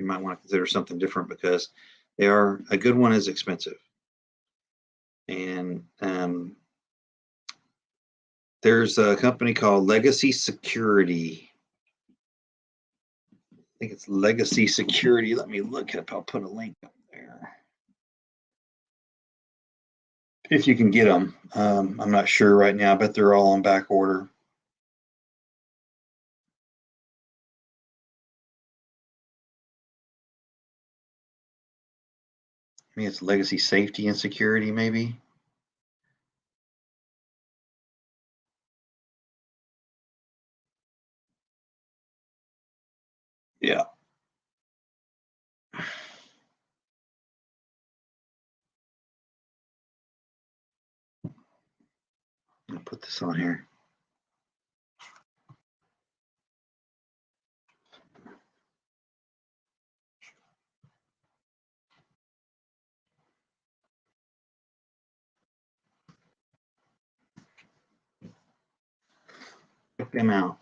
might want to consider something different because a good one is expensive. And there's a company called Legacy Security. I think it's Legacy Security. Let me look up. I'll put a link up there. If you can get them. I'm not sure right now, but they're all on back order. I think it's Legacy Safety and Security, maybe. Yeah. I'll put this on here. Check them out.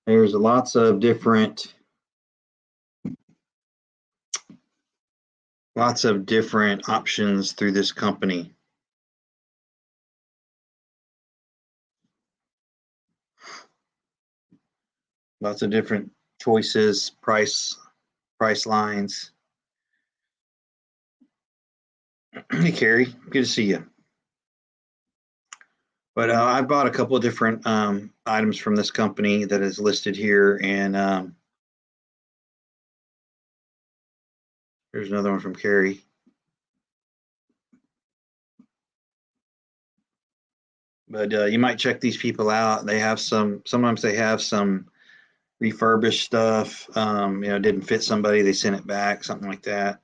There's lots of different options through this company. Lots of different choices, price lines. Hey, Carrie, good to see you. But I bought a couple of different items from this company that is listed here, and there's another one from Carrie. But you might check these people out. They have sometimes they have some refurbished stuff. Didn't fit somebody, they sent it back, something like that.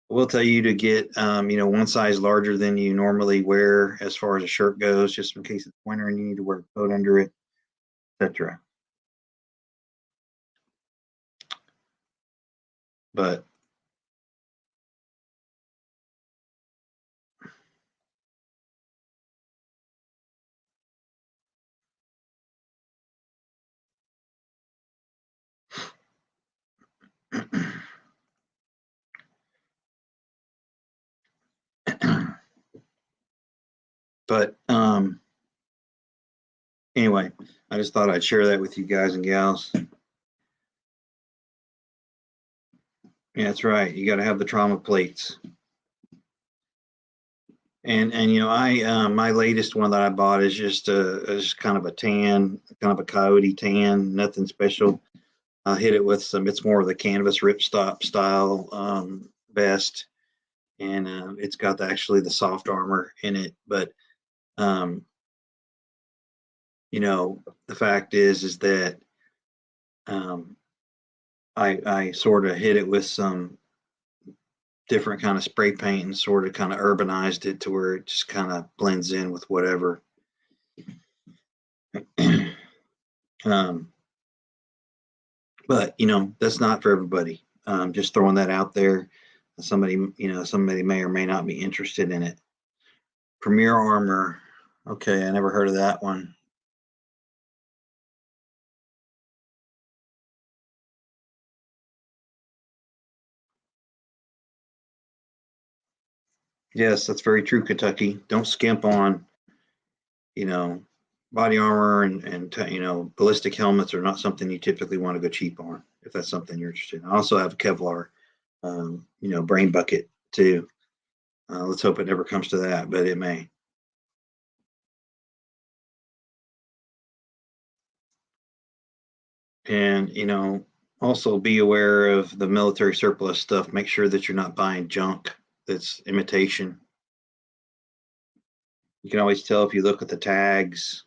We'll tell you to get, one size larger than you normally wear as far as a shirt goes, just in case it's winter and you need to wear a coat under it, etc. But but anyway, I just thought I'd share that with you guys and gals. Yeah, that's right. You got to have the trauma plates. And I my latest one that I bought is just kind of a tan, kind of a coyote tan, nothing special. I hit it with some. It's more of the canvas ripstop style vest, and it's got actually the soft armor in it. But um, the fact is that um, I sort of hit it with some different kind of spray paint and sort of kind of urbanized it to where it just kind of blends in with whatever. um, but that's not for everybody. Just throwing that out there. Somebody may or may not be interested in it. Premier Armor. Okay, I never heard of that one. Yes, that's very true, Kentucky. Don't skimp on, you know, body armor and ballistic helmets are not something you typically want to go cheap on if that's something you're interested in. I also have a Kevlar, brain bucket too. Let's hope it never comes to that, but it may. And also be aware of the military surplus stuff. Make sure that you're not buying junk that's imitation. You can always tell if you look at the tags.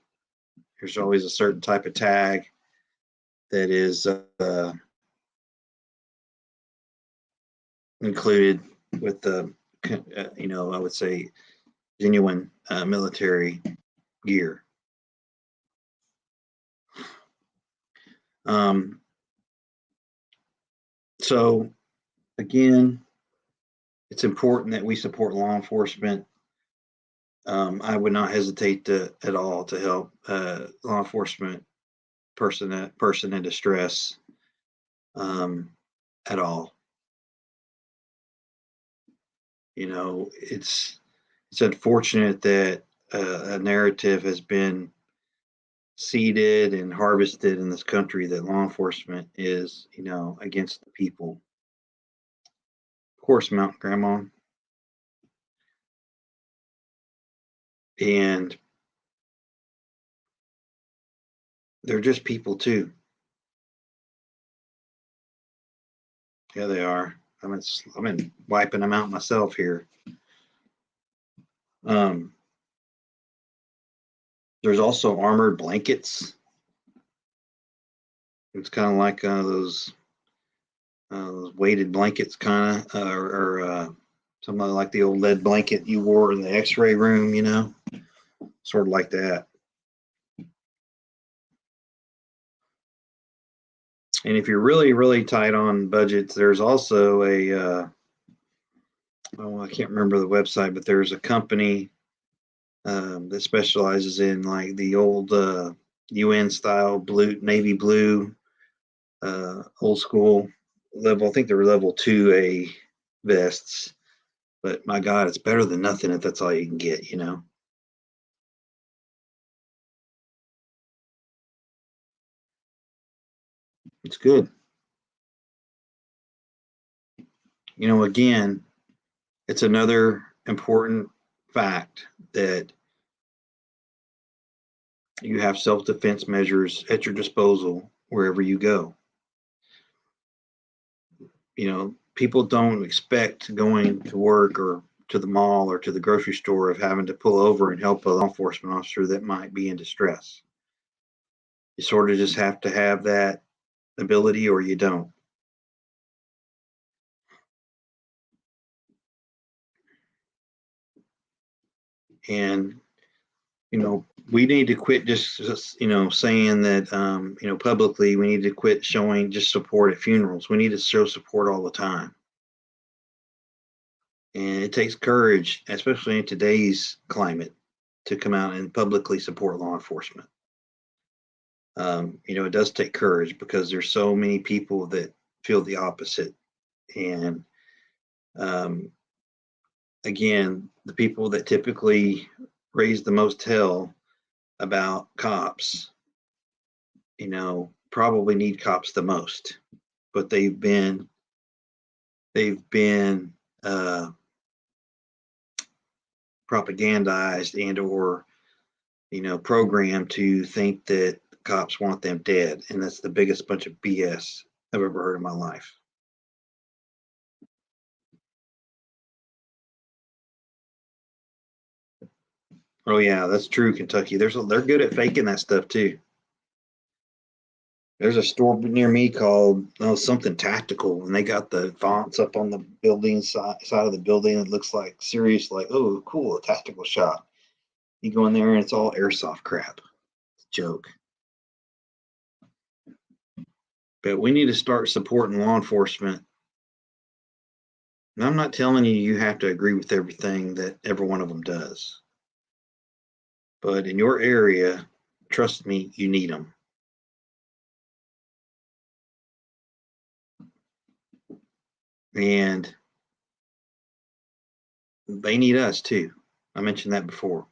There's always a certain type of tag that is included with the, I would say, genuine military gear. Um, so, again, it's important that we support law enforcement. I would not hesitate at all to help law enforcement person in distress at all. It's unfortunate that a narrative has been seeded and harvested in this country that law enforcement is, against the people. Of course, Mountain Grandma. And they're just people too. Yeah, they are. I've been wiping them out myself here. Um, there's also armored blankets. It's kind of like those weighted blankets, kind of, or something like the old lead blanket you wore in the X-ray room. Sort of like that. And if you're really, really tight on budgets, there's also I can't remember the website, but there's a company that specializes in like the old UN style blue, navy blue, old school level. I think they're level 2A vests, but my God, it's better than nothing if that's all you can get. It's good. Again, it's another important fact that you have self-defense measures at your disposal wherever you go. People don't expect going to work or to the mall or to the grocery store of having to pull over and help a law enforcement officer that might be in distress. You sort of just have to have that ability or you don't. And we need to quit just saying that publicly we need to quit showing just support at funerals. We need to show support all the time. And it takes courage, especially in today's climate, to come out and publicly support law enforcement. It does take courage because there's so many people that feel the opposite. And again, the people that typically raise the most hell about cops, probably need cops the most, but they've been propagandized and or programmed to think that cops want them dead, and that's the biggest bunch of BS I've ever heard in my life. Oh yeah, that's true, Kentucky. They're good at faking that stuff too. There's a store near me called something tactical, and they got the fonts up on the building side of the building. It looks like serious, like, oh, cool, a tactical shop. You go in there and it's all airsoft crap. It's a joke. But we need to start supporting law enforcement. And I'm not telling you have to agree with everything that every one of them does. But in your area, trust me, you need them. And they need us too. I mentioned that before.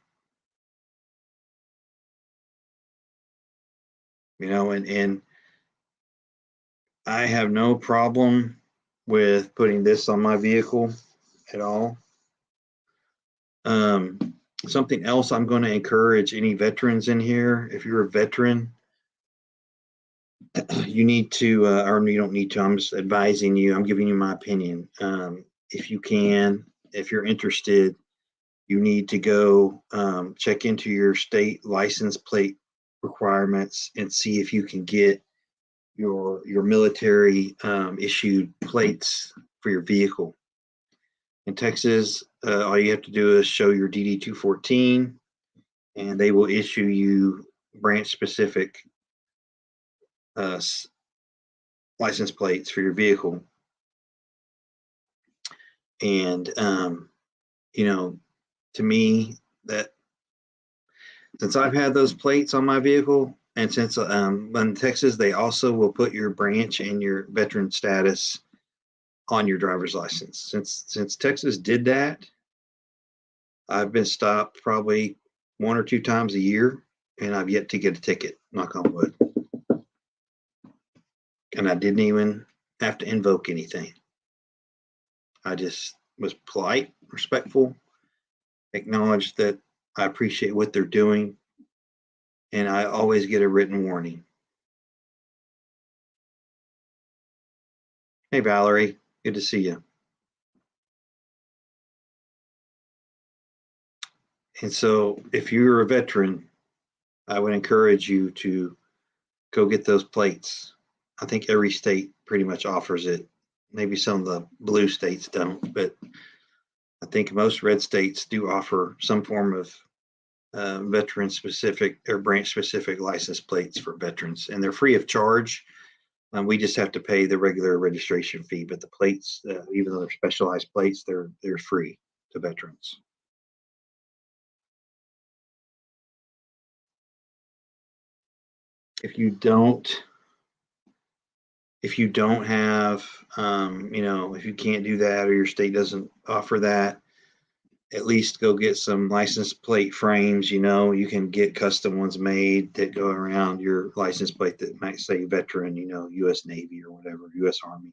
And I have no problem with putting this on my vehicle at all. Something else I'm going to encourage any veterans in here. If you're a veteran, you need to, or you don't need to, I'm just advising you, I'm giving you my opinion. If you can, if you're interested, you need to go check into your state license plate requirements and see if you can get your military issued plates for your vehicle. In Texas, all you have to do is show your DD 214, and they will issue you branch specific license plates for your vehicle. And to me, that since I've had those plates on my vehicle, and since in Texas they also will put your branch and your veteran status on your driver's license. Since Texas did that, I've been stopped probably 1 or 2 times a year, and I've yet to get a ticket. Knock on wood. And I didn't even have to invoke anything. I just was polite, respectful, acknowledged that I appreciate what they're doing, and I always get a written warning. Hey, Valerie, good to see you. And so, if you're a veteran, I would encourage you to go get those plates. I think every state pretty much offers it. Maybe some of the blue states don't, but I think most red states do offer some form of veteran specific or branch specific license plates for veterans, and they're free of charge. We just have to pay the regular registration fee, but the plates, even though they're specialized plates, they're free to veterans. If you don't have, if you can't do that or your state doesn't offer that, at least go get some license plate frames. You can get custom ones made that go around your license plate that might say veteran, U.S. Navy or whatever, U.S. Army.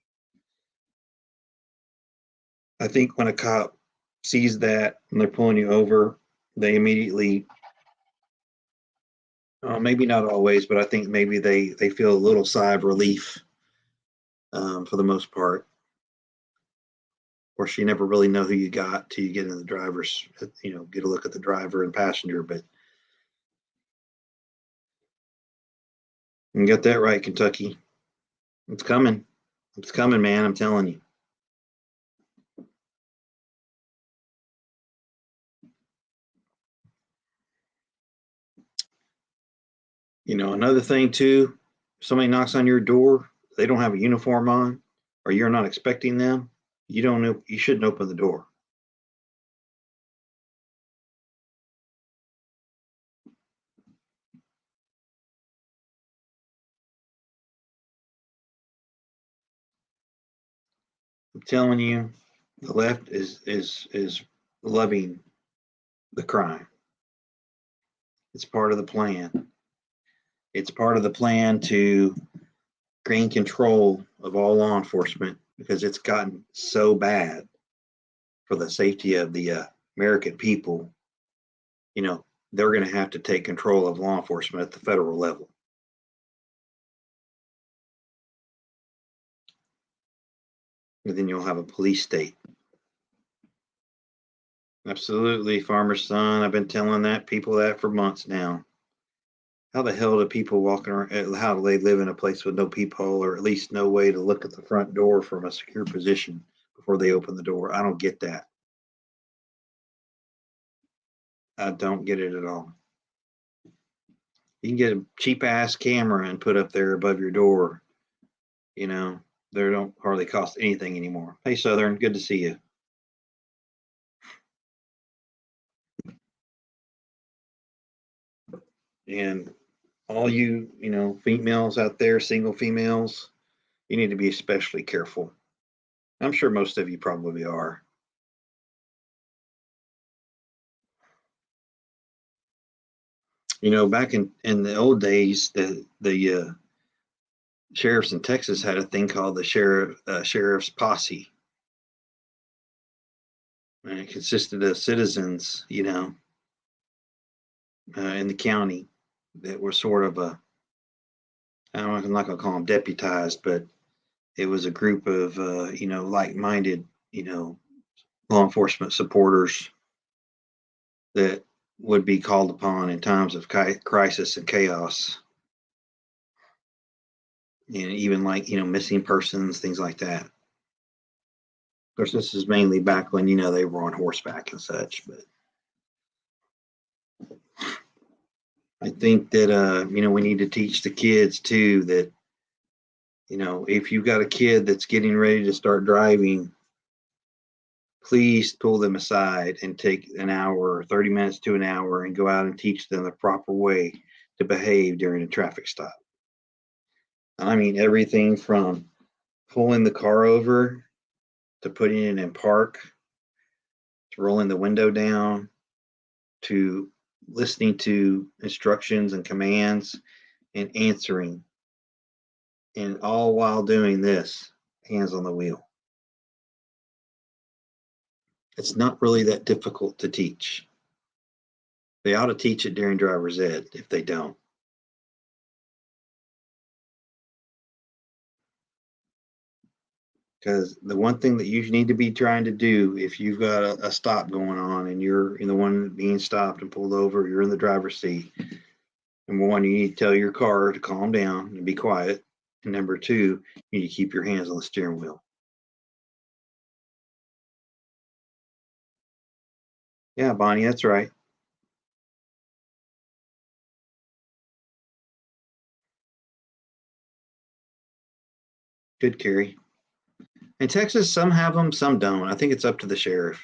I think when a cop sees that and they're pulling you over, they immediately, maybe not always, but I think maybe they feel a little sigh of relief for the most part. Of course, you never really know who you got till you get in the driver's, get a look at the driver and passenger. But you got that right, Kentucky. It's coming. It's coming, man. I'm telling you. Another thing too, if somebody knocks on your door, they don't have a uniform on, or you're not expecting them, you don't know, you shouldn't open the door. I'm telling you, the left is loving the crime. It's part of the plan. It's part of the plan to gain control of all law enforcement because it's gotten so bad for the safety of the American people. They're going to have to take control of law enforcement at the federal level. And then you'll have a police state. Absolutely, farmer's son. I've been telling people that for months now. How the hell do people walking around? How do they live in a place with no peephole, or at least no way to look at the front door from a secure position before they open the door? I don't get that. I don't get it at all. You can get a cheap ass camera and put up there above your door. You know, they don't hardly cost anything anymore. Hey, Southern, good to see you. And all you, females out there, single females, you need to be especially careful. I'm sure most of you probably are. Back in the old days, the sheriffs in Texas had a thing called the sheriff's posse, and it consisted of citizens, in the county that were sort of I'm not going to call them deputized, but it was a group of like-minded, law enforcement supporters that would be called upon in times of crisis and chaos, and even like missing persons, things like that. Of course, this is mainly back when they were on horseback and such. But I think that we need to teach the kids too that if you've got a kid that's getting ready to start driving, please pull them aside and take an hour, 30 minutes to an hour, and go out and teach them the proper way to behave during a traffic stop. I mean, everything from pulling the car over to putting it in park to rolling the window down to listening to instructions and commands and answering, and all while doing this, hands on the wheel. It's not really that difficult to teach. They ought to teach it during driver's ed if they don't. Because the one thing that you need to be trying to do if you've got a stop going on and you're in the one being stopped and pulled over, you're in the driver's seat. Number one, you need to tell your car to calm down and be quiet. And number two, you need to keep your hands on the steering wheel. Yeah, Bonnie, that's right. Good, Carrie. In Texas, some have them, some don't. I think it's up to the sheriff.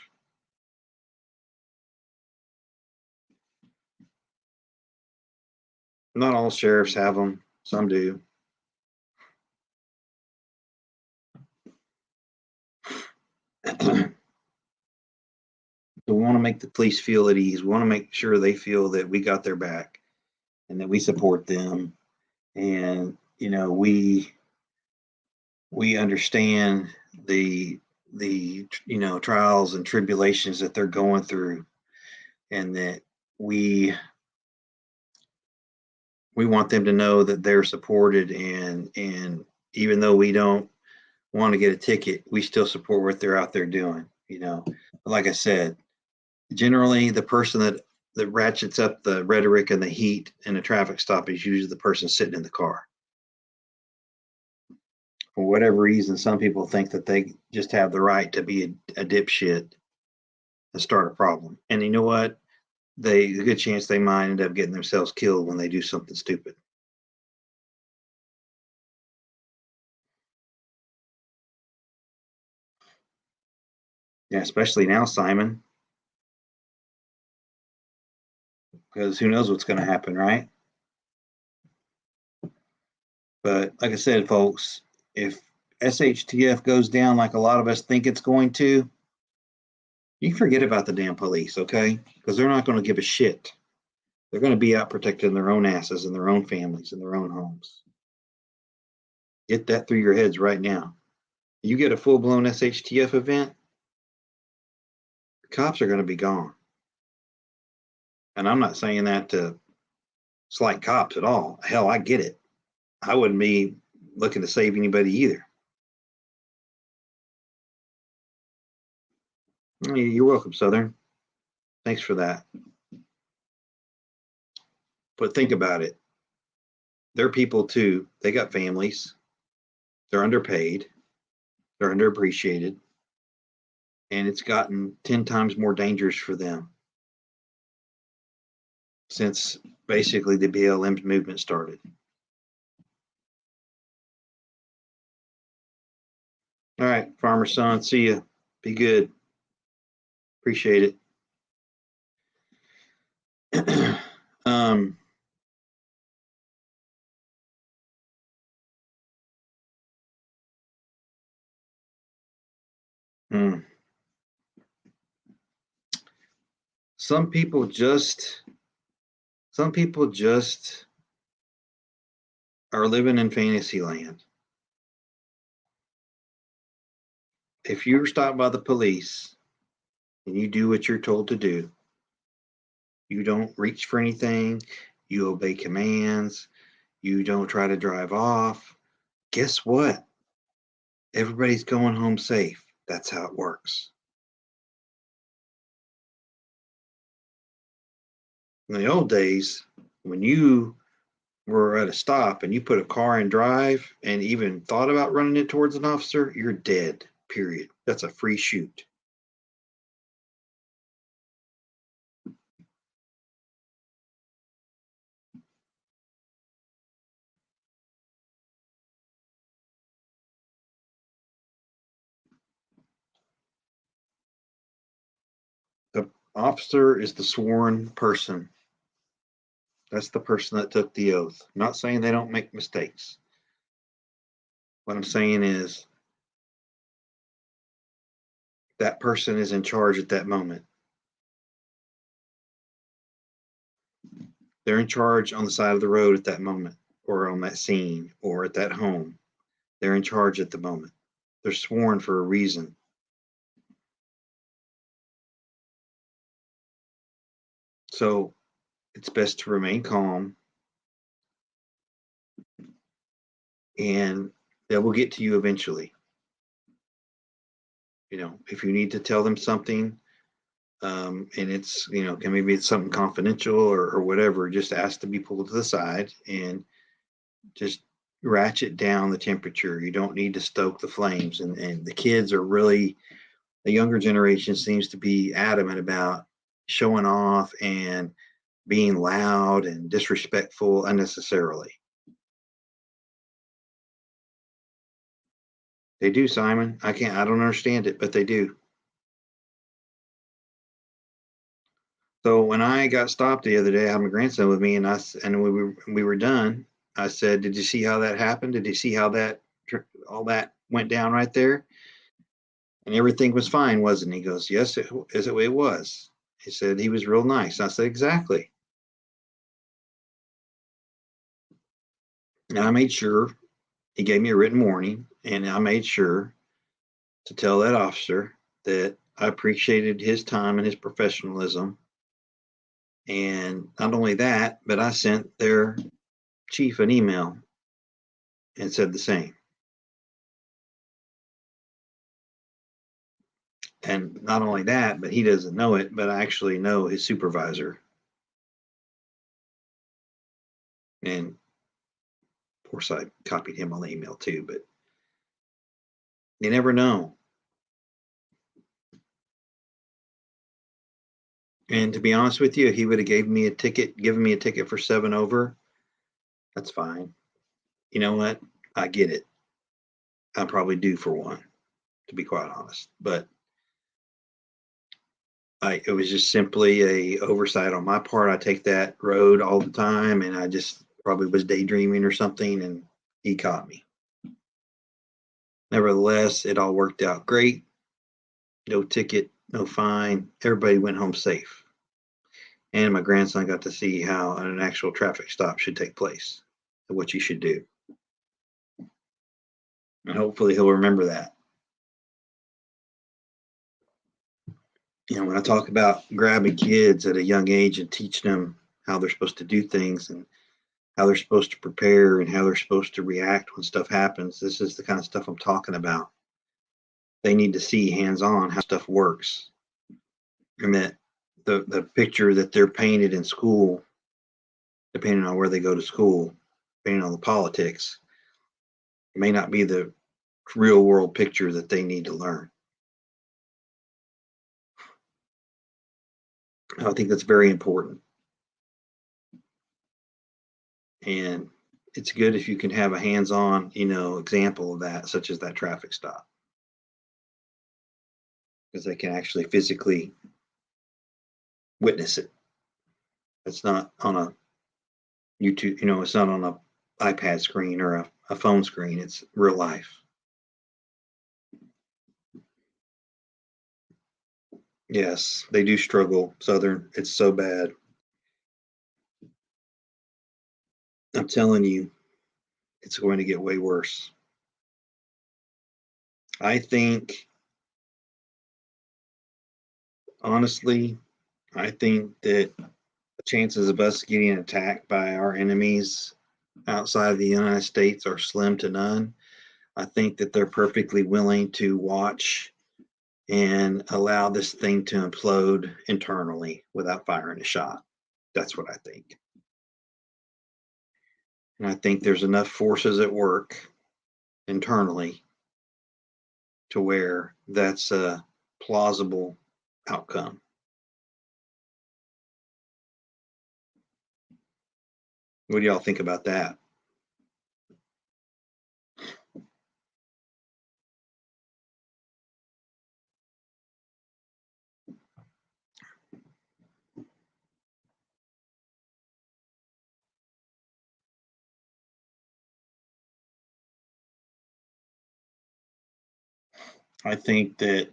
Not all sheriffs have them, some do. We want to make the police feel at ease. We want to make sure they feel that we got their back and that we support them. And we understand the trials and tribulations that they're going through, and that we want them to know that they're supported, and even though we don't want to get a ticket, we still support what they're out there doing. Like I said, generally the person that ratchets up the rhetoric and the heat in a traffic stop is usually the person sitting in the car. For whatever reason, some people think that they just have the right to be a dipshit and start a problem. And you know what? A good chance they might end up getting themselves killed when they do something stupid. Yeah, especially now, Simon, because who knows what's going to happen, right? But like I said, folks, if SHTF goes down like a lot of us think it's going to, you forget about the damn police, okay? Because they're not going to give a shit. They're going to be out protecting their own asses and their own families and their own homes. Get that through your heads right now. You get a full blown SHTF event, the cops are going to be gone. And I'm not saying that to slight cops at all. Hell, I get it. I wouldn't be looking to save anybody either. You're welcome, Southern. Thanks for that. But think about it. they're people too. They got families. They're underpaid. They're underappreciated. And it's gotten 10 times more dangerous for them since basically the BLM movement started. All right, Farmer Son, see you. Be good. Appreciate it. um, hmm. Some people just are living in fantasy land. If you're stopped by the police and you do what you're told to do, you don't reach for anything, you obey commands, you don't try to drive off, guess what? Everybody's going home safe. That's how it works. In the old days, when you were at a stop and you put a car in drive and even thought about running it towards an officer, you're dead, period. That's a free shoot. The officer is the sworn person. That's the person that took the oath. I'm not saying they don't make mistakes. What I'm saying is that person is in charge at that moment. They're in charge on the side of the road at that moment, or on that scene, or at that home. They're in charge at the moment. They're sworn for a reason. So it's best to remain calm, and they will get to you eventually. If you need to tell them something, and it's, maybe it's something confidential or whatever, just ask to be pulled to the side and just ratchet down the temperature. You don't need to stoke the flames. And the kids are really, the younger generation seems to be adamant about showing off and being loud and disrespectful unnecessarily. They do, Simon. I don't understand it, but they do. So when I got stopped the other day, I had my grandson with me, and we were done. I said, "Did you see how that happened? Did you see how that all that went down right there?" And everything was fine, wasn't it? He goes, "Yes, it was." He said he was real nice. I said, "Exactly." And I made sure he gave me a written warning, and I made sure to tell that officer that I appreciated his time and his professionalism. And not only that, but I sent their chief an email and said the same. And not only that, but he doesn't know it, but I actually know his supervisor. And of course, I copied him on the email too, but you never know. And to be honest with you, if he would have given me a ticket for 7 over, that's fine. You know what? I get it. I'm probably due for one, to be quite honest. But it was just simply a oversight on my part. I take that road all the time, and I just probably was daydreaming or something, and he caught me. Nevertheless, it all worked out great. No ticket, no fine. Everybody went home safe. And my grandson got to see how an actual traffic stop should take place and what you should do. And hopefully he'll remember that. When I talk about grabbing kids at a young age and teaching them how they're supposed to do things and how they're supposed to prepare and how they're supposed to react when stuff happens, this is the kind of stuff I'm talking about. They need to see hands-on how stuff works. And that the picture that they're painted in school, depending on where they go to school, depending on the politics, may not be the real world picture that they need to learn. I think that's very important. And it's good if you can have a hands-on, example of that, such as that traffic stop, because they can actually physically witness it. It's not on a YouTube, it's not on a iPad screen or a phone screen. It's real life. Yes, they do struggle. Southern, it's so bad. I'm telling you, it's going to get way worse. I think, honestly, I think that the chances of us getting attacked by our enemies outside of the United States are slim to none. I think that they're perfectly willing to watch and allow this thing to implode internally without firing a shot. That's what I think. And I think there's enough forces at work internally to where that's a plausible outcome. What do y'all think about that? I think that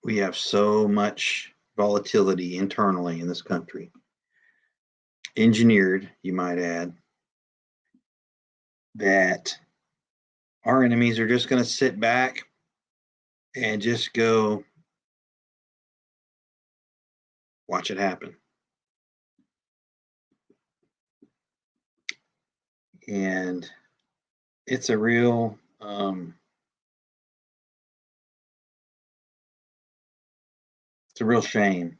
we have so much volatility internally in this country, engineered, you might add, that our enemies are just going to sit back and just go watch it happen. And it's a real shame.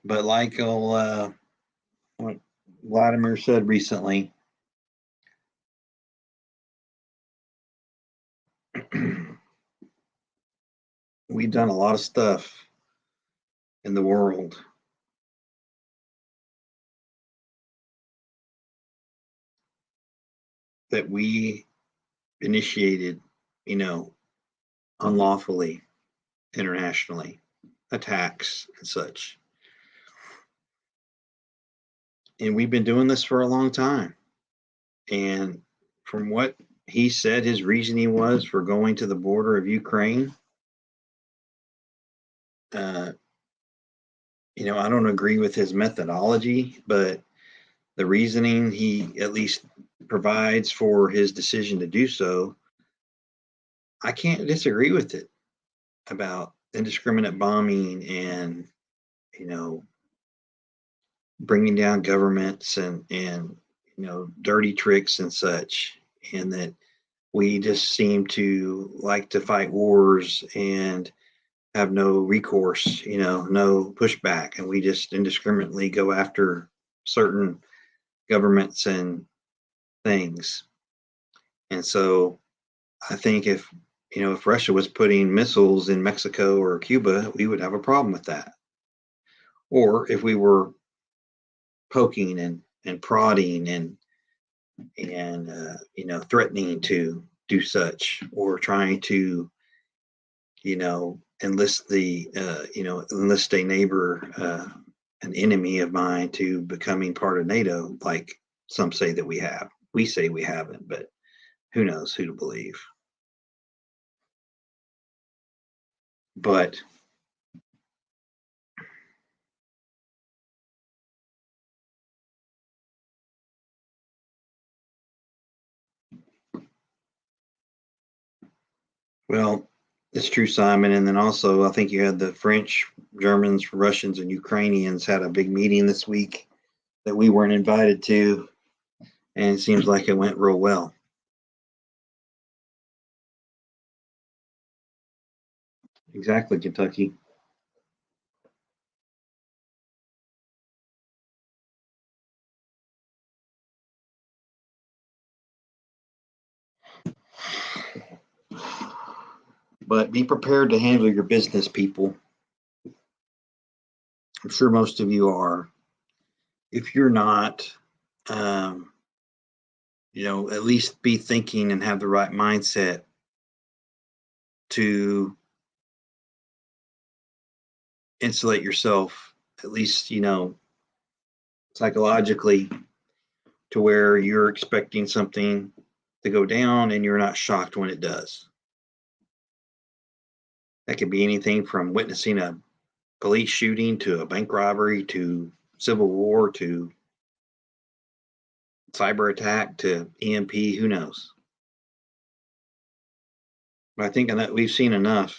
But like what Vladimir said recently, we've done a lot of stuff in the world that we initiated, unlawfully internationally, attacks and such. And we've been doing this for a long time. And from what he said his reasoning was for going to the border of Ukraine, I don't agree with his methodology, but the reasoning he at least provides for his decision to do so, I can't disagree with it, about indiscriminate bombing and, bringing down governments and dirty tricks and such, and that we just seem to like to fight wars and have no recourse, no pushback, and we just indiscriminately go after certain governments and things. And so I think if Russia was putting missiles in Mexico or Cuba, we would have a problem with that. Or if we were poking and prodding and threatening to do such, or trying to enlist a neighbor, an enemy of mine, to becoming part of NATO, like some say that we have. We say we haven't, but who knows who to believe. But well, it's true, Simon. And then also, I think you had the French, Germans, Russians, and Ukrainians had a big meeting this week that we weren't invited to, and it seems like it went real well. Exactly, Kentucky. But be prepared to handle your business, people. I'm sure most of you are. If you're not, um, at least be thinking and have the right mindset to insulate yourself, at least, psychologically, to where you're expecting something to go down and you're not shocked when it does. That could be anything from witnessing a police shooting to a bank robbery to civil war to cyber attack to EMP, who knows? But I think that we've seen enough,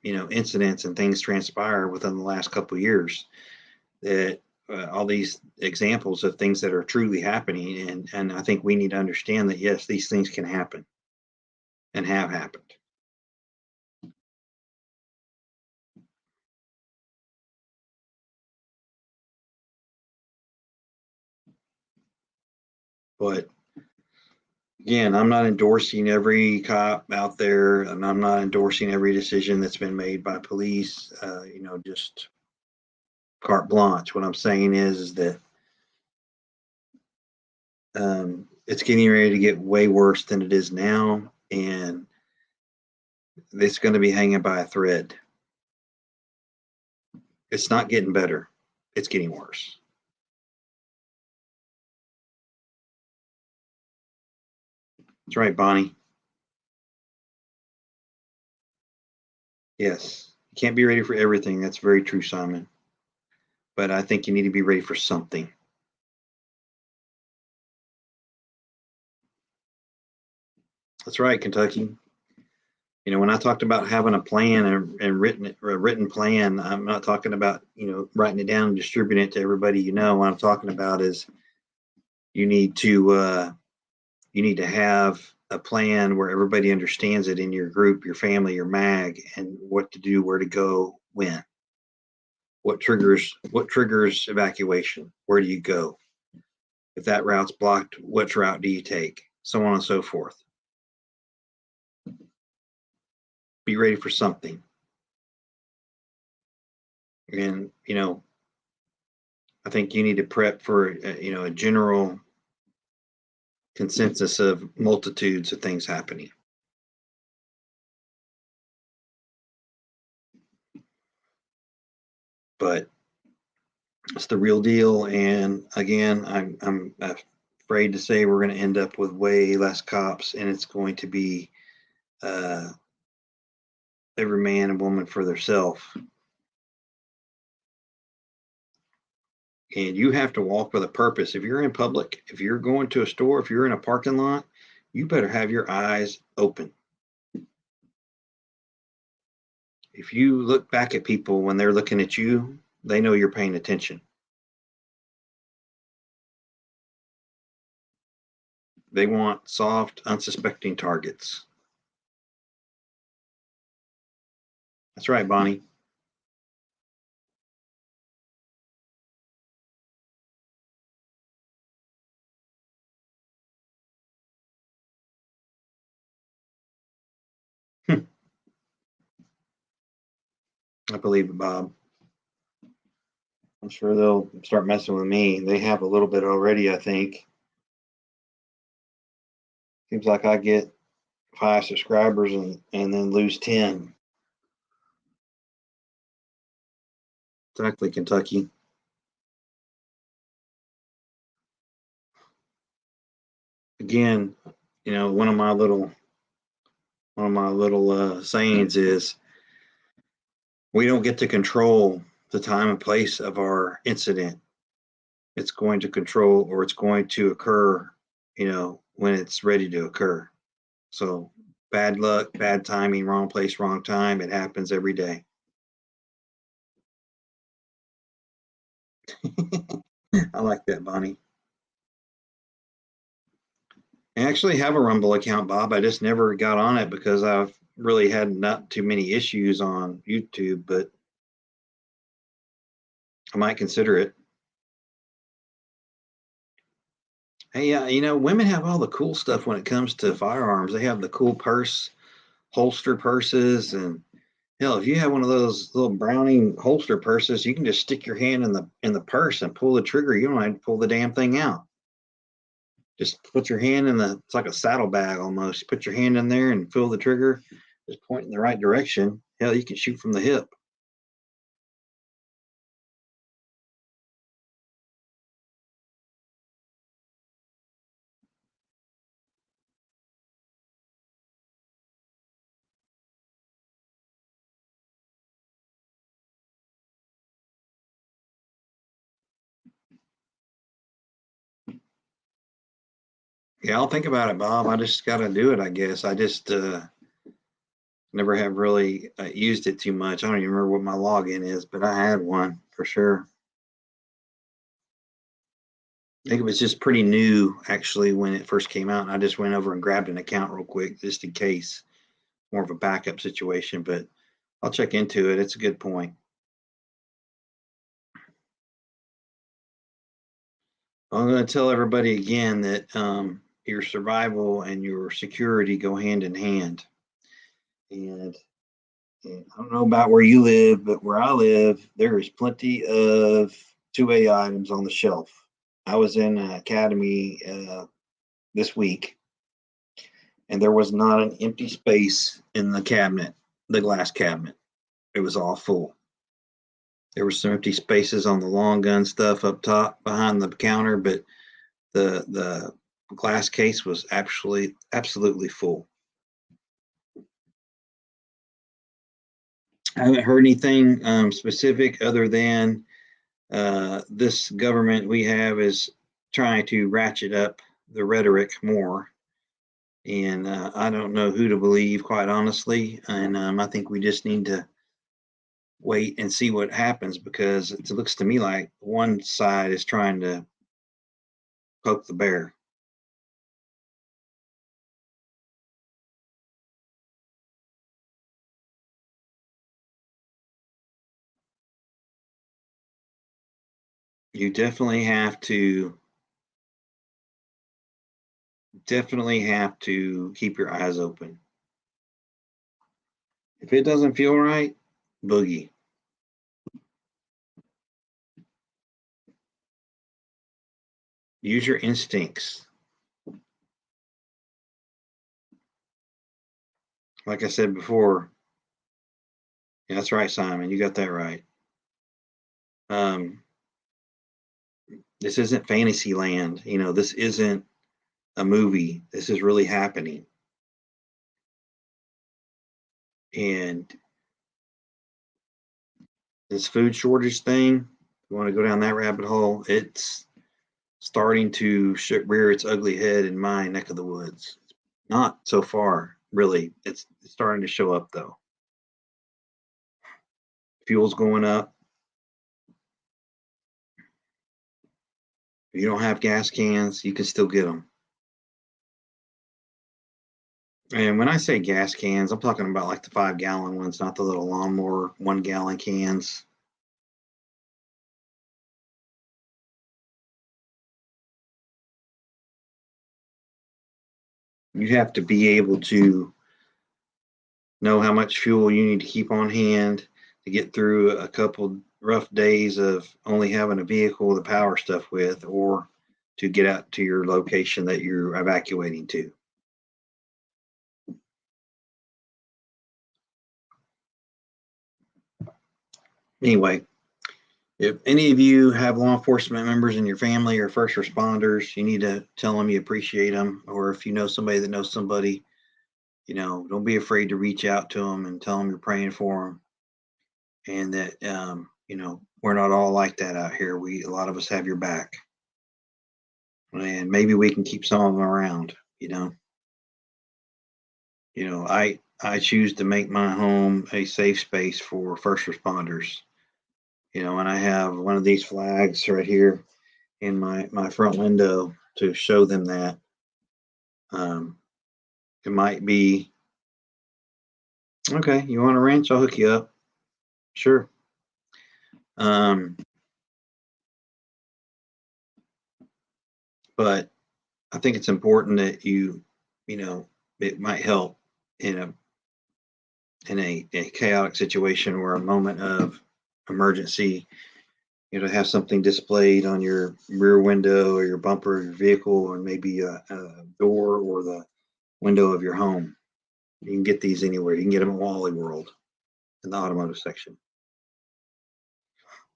incidents and things transpire within the last couple of years that all these examples of things that are truly happening, and I think we need to understand that yes, these things can happen and have happened. But again, I'm not endorsing every cop out there, and I'm not endorsing every decision that's been made by police. Just carte blanche. What I'm saying is that it's getting ready to get way worse than it is now, and it's going to be hanging by a thread. It's not getting better; it's getting worse. That's right, Bonnie. Yes, you can't be ready for everything. That's very true, Simon. But I think you need to be ready for something. That's right, Kentucky. When I talked about having a plan and a written plan, I'm not talking about writing it down and distributing it to everybody. What I'm talking about is you need to have a plan where everybody understands it in your group, your family, your mag, and what to do, where to go, when. What triggers evacuation? Where do you go? If that route's blocked, which route do you take? So on and so forth. Be ready for something. And I think you need to prep for a general consensus of multitudes of things happening. But it's the real deal. And again, I'm afraid to say we're going to end up with way less cops, and it's going to be every man and woman for themselves. And you have to walk with a purpose. If you're in public, if you're going to a store, if you're in a parking lot, you better have your eyes open. If you look back at people when they're looking at you, they know you're paying attention. They want soft, unsuspecting targets. That's right, Bonnie. I believe it, Bob. I'm sure they'll start messing with me. They have a little bit already, I think. Seems like I get 5 subscribers and then lose 10. Exactly, Kentucky. Again, one of my little sayings is we don't get to control the time and place of our incident. It's going to control, or it's going to occur, when it's ready to occur. So bad luck, bad timing, wrong place, wrong time. It happens every day. I like that, Bonnie. I actually have a Rumble account, Bob. I just never got on it because I've really had not too many issues on YouTube, but I might consider it. Hey, yeah, women have all the cool stuff when it comes to firearms. They have the cool purse, holster purses, and hell, if you have one of those little Browning holster purses, you can just stick your hand in the purse and pull the trigger. You don't have to pull the damn thing out. Just put your hand in the, it's like a saddlebag almost. You put your hand in there and feel the trigger, just point in the right direction. Hell, you can shoot from the hip. Yeah, I'll think about it, Bob. I just got to do it, I guess. I just never have really used it too much. I don't even remember what my login is, but I had one for sure. I think it was just pretty new actually when it first came out. And I just went over and grabbed an account real quick just in case, more of a backup situation. But I'll check into it. It's a good point. I'm going to tell everybody again that your survival and your security go hand in hand. And I don't know about where you live, but where I live, there is plenty of 2A items on the shelf. I was in Academy this week, and there was not an empty space in the cabinet, the glass cabinet. It was all full. There were some empty spaces on the long gun stuff up top behind the counter, but the glass case was absolutely full. I haven't heard anything specific other than this government we have is trying to ratchet up the rhetoric more. And I don't know who to believe, quite honestly. And I think we just need to wait and see what happens, because it looks to me like one side is trying to poke the bear. You definitely have to keep your eyes open. If it doesn't feel right, boogie. Use your instincts. Like I said before, yeah, that's right, Simon. You got that right. Um, this isn't fantasy land. This isn't a movie. This is really happening. And this food shortage thing, you want to go down that rabbit hole, it's starting to rear its ugly head in my neck of the woods. Not so far, really. It's starting to show up, though. Fuel's going up. If you don't have gas cans, you can still get them. And when I say gas cans, I'm talking about like the 5-gallon ones, not the little lawnmower 1-gallon cans. You have to be able to know how much fuel you need to keep on hand to get through a couple rough days of only having a vehicle to power stuff with, or to get out to your location that you're evacuating to. Anyway, if any of you have law enforcement members in your family or first responders, you need to tell them you appreciate them. Or if you know somebody that knows somebody, don't be afraid to reach out to them and tell them you're praying for them, and that we're not all like that out here. A lot of us have your back, and maybe we can keep some of them around. I choose to make my home a safe space for first responders. And I have one of these flags right here in my front window to show them that. It might be okay. You want a wrench? I'll hook you up. Sure. Um, but I think it's important that you know, it might help in a in a chaotic situation or a moment of emergency, to have something displayed on your rear window or your bumper of your vehicle, or maybe a door or the window of your home. You can get these anywhere. You can get them at Wally World in the automotive section.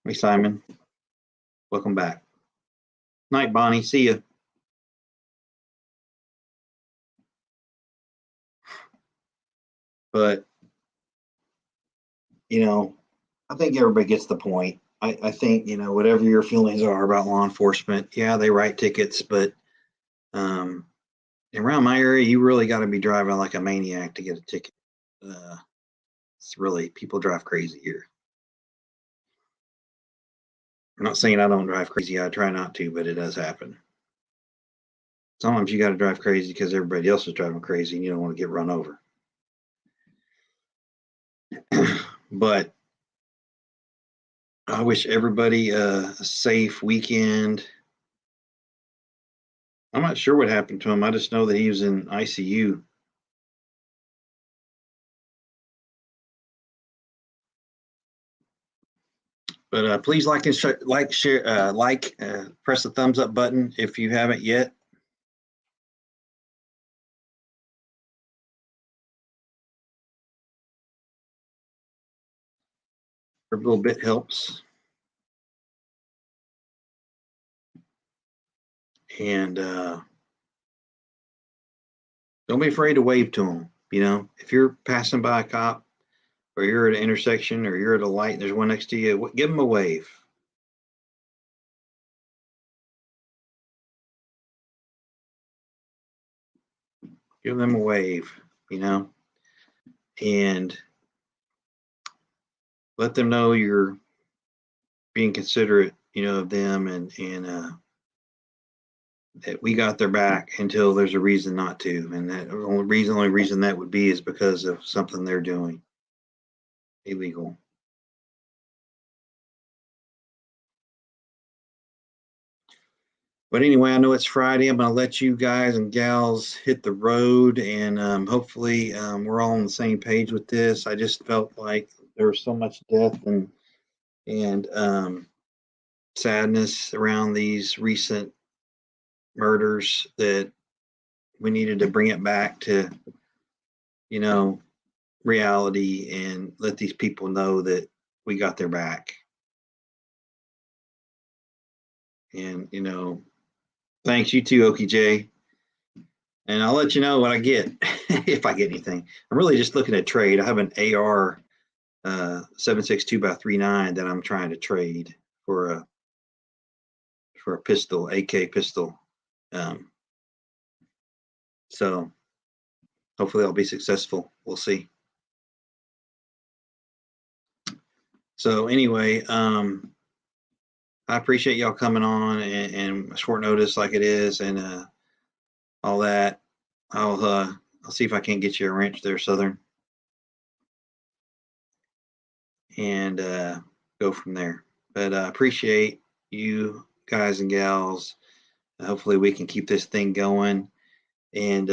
Hey, Simon. Welcome back. Night, Bonnie. See you. But, I think everybody gets the point. I think, whatever your feelings are about law enforcement, yeah, they write tickets, but around my area, you really got to be driving like a maniac to get a ticket. It's really, people drive crazy here. I'm not saying I don't drive crazy. I try not to, but it does happen. Sometimes you got to drive crazy because everybody else is driving crazy and you don't want to get run over. But I wish everybody a safe weekend. I'm not sure what happened to him. I just know that he was in ICU. But please like and share, press the thumbs up button if you haven't yet. Every little bit helps. And don't be afraid to wave to them. If you're passing by a cop, or you're at an intersection, or you're at a light and there's one next to you, give them a wave. Give them a wave, and let them know you're being considerate, of them, and that we got their back until there's a reason not to, and that only reason that would be is because of something they're doing illegal. But anyway, I know it's Friday. I'm going to let you guys and gals hit the road, and hopefully we're all on the same page with this. I just felt like there was so much death and sadness around these recent murders that we needed to bring it back to, reality, and let these people know that we got their back. And, thanks, you too, Okie J. And I'll let you know what I get if I get anything. I'm really just looking at trade. I have an AR 7.62x39 that I'm trying to trade for a pistol, AK pistol. So hopefully I'll be successful. We'll see. So anyway, I appreciate y'all coming on and short notice like it is, and all that. I'll see if I can't get you a wrench there, Southern, and go from there. But I appreciate you guys and gals. Hopefully we can keep this thing going, and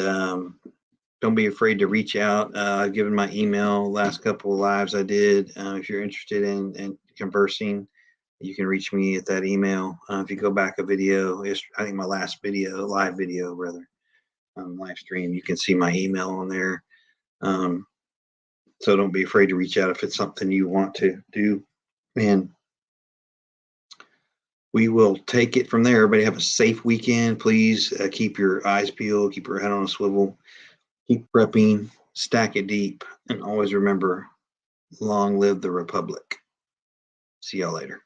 don't be afraid to reach out. I've given my email last couple of lives I did. If you're interested in conversing, you can reach me at that email. If you go back a video, I think my last video, live video rather, live stream, you can see my email on there. So don't be afraid to reach out if it's something you want to do, and we will take it from there. Everybody have a safe weekend. Please keep your eyes peeled, keep your head on a swivel, keep prepping, stack it deep, and always remember, long live the Republic. See y'all later.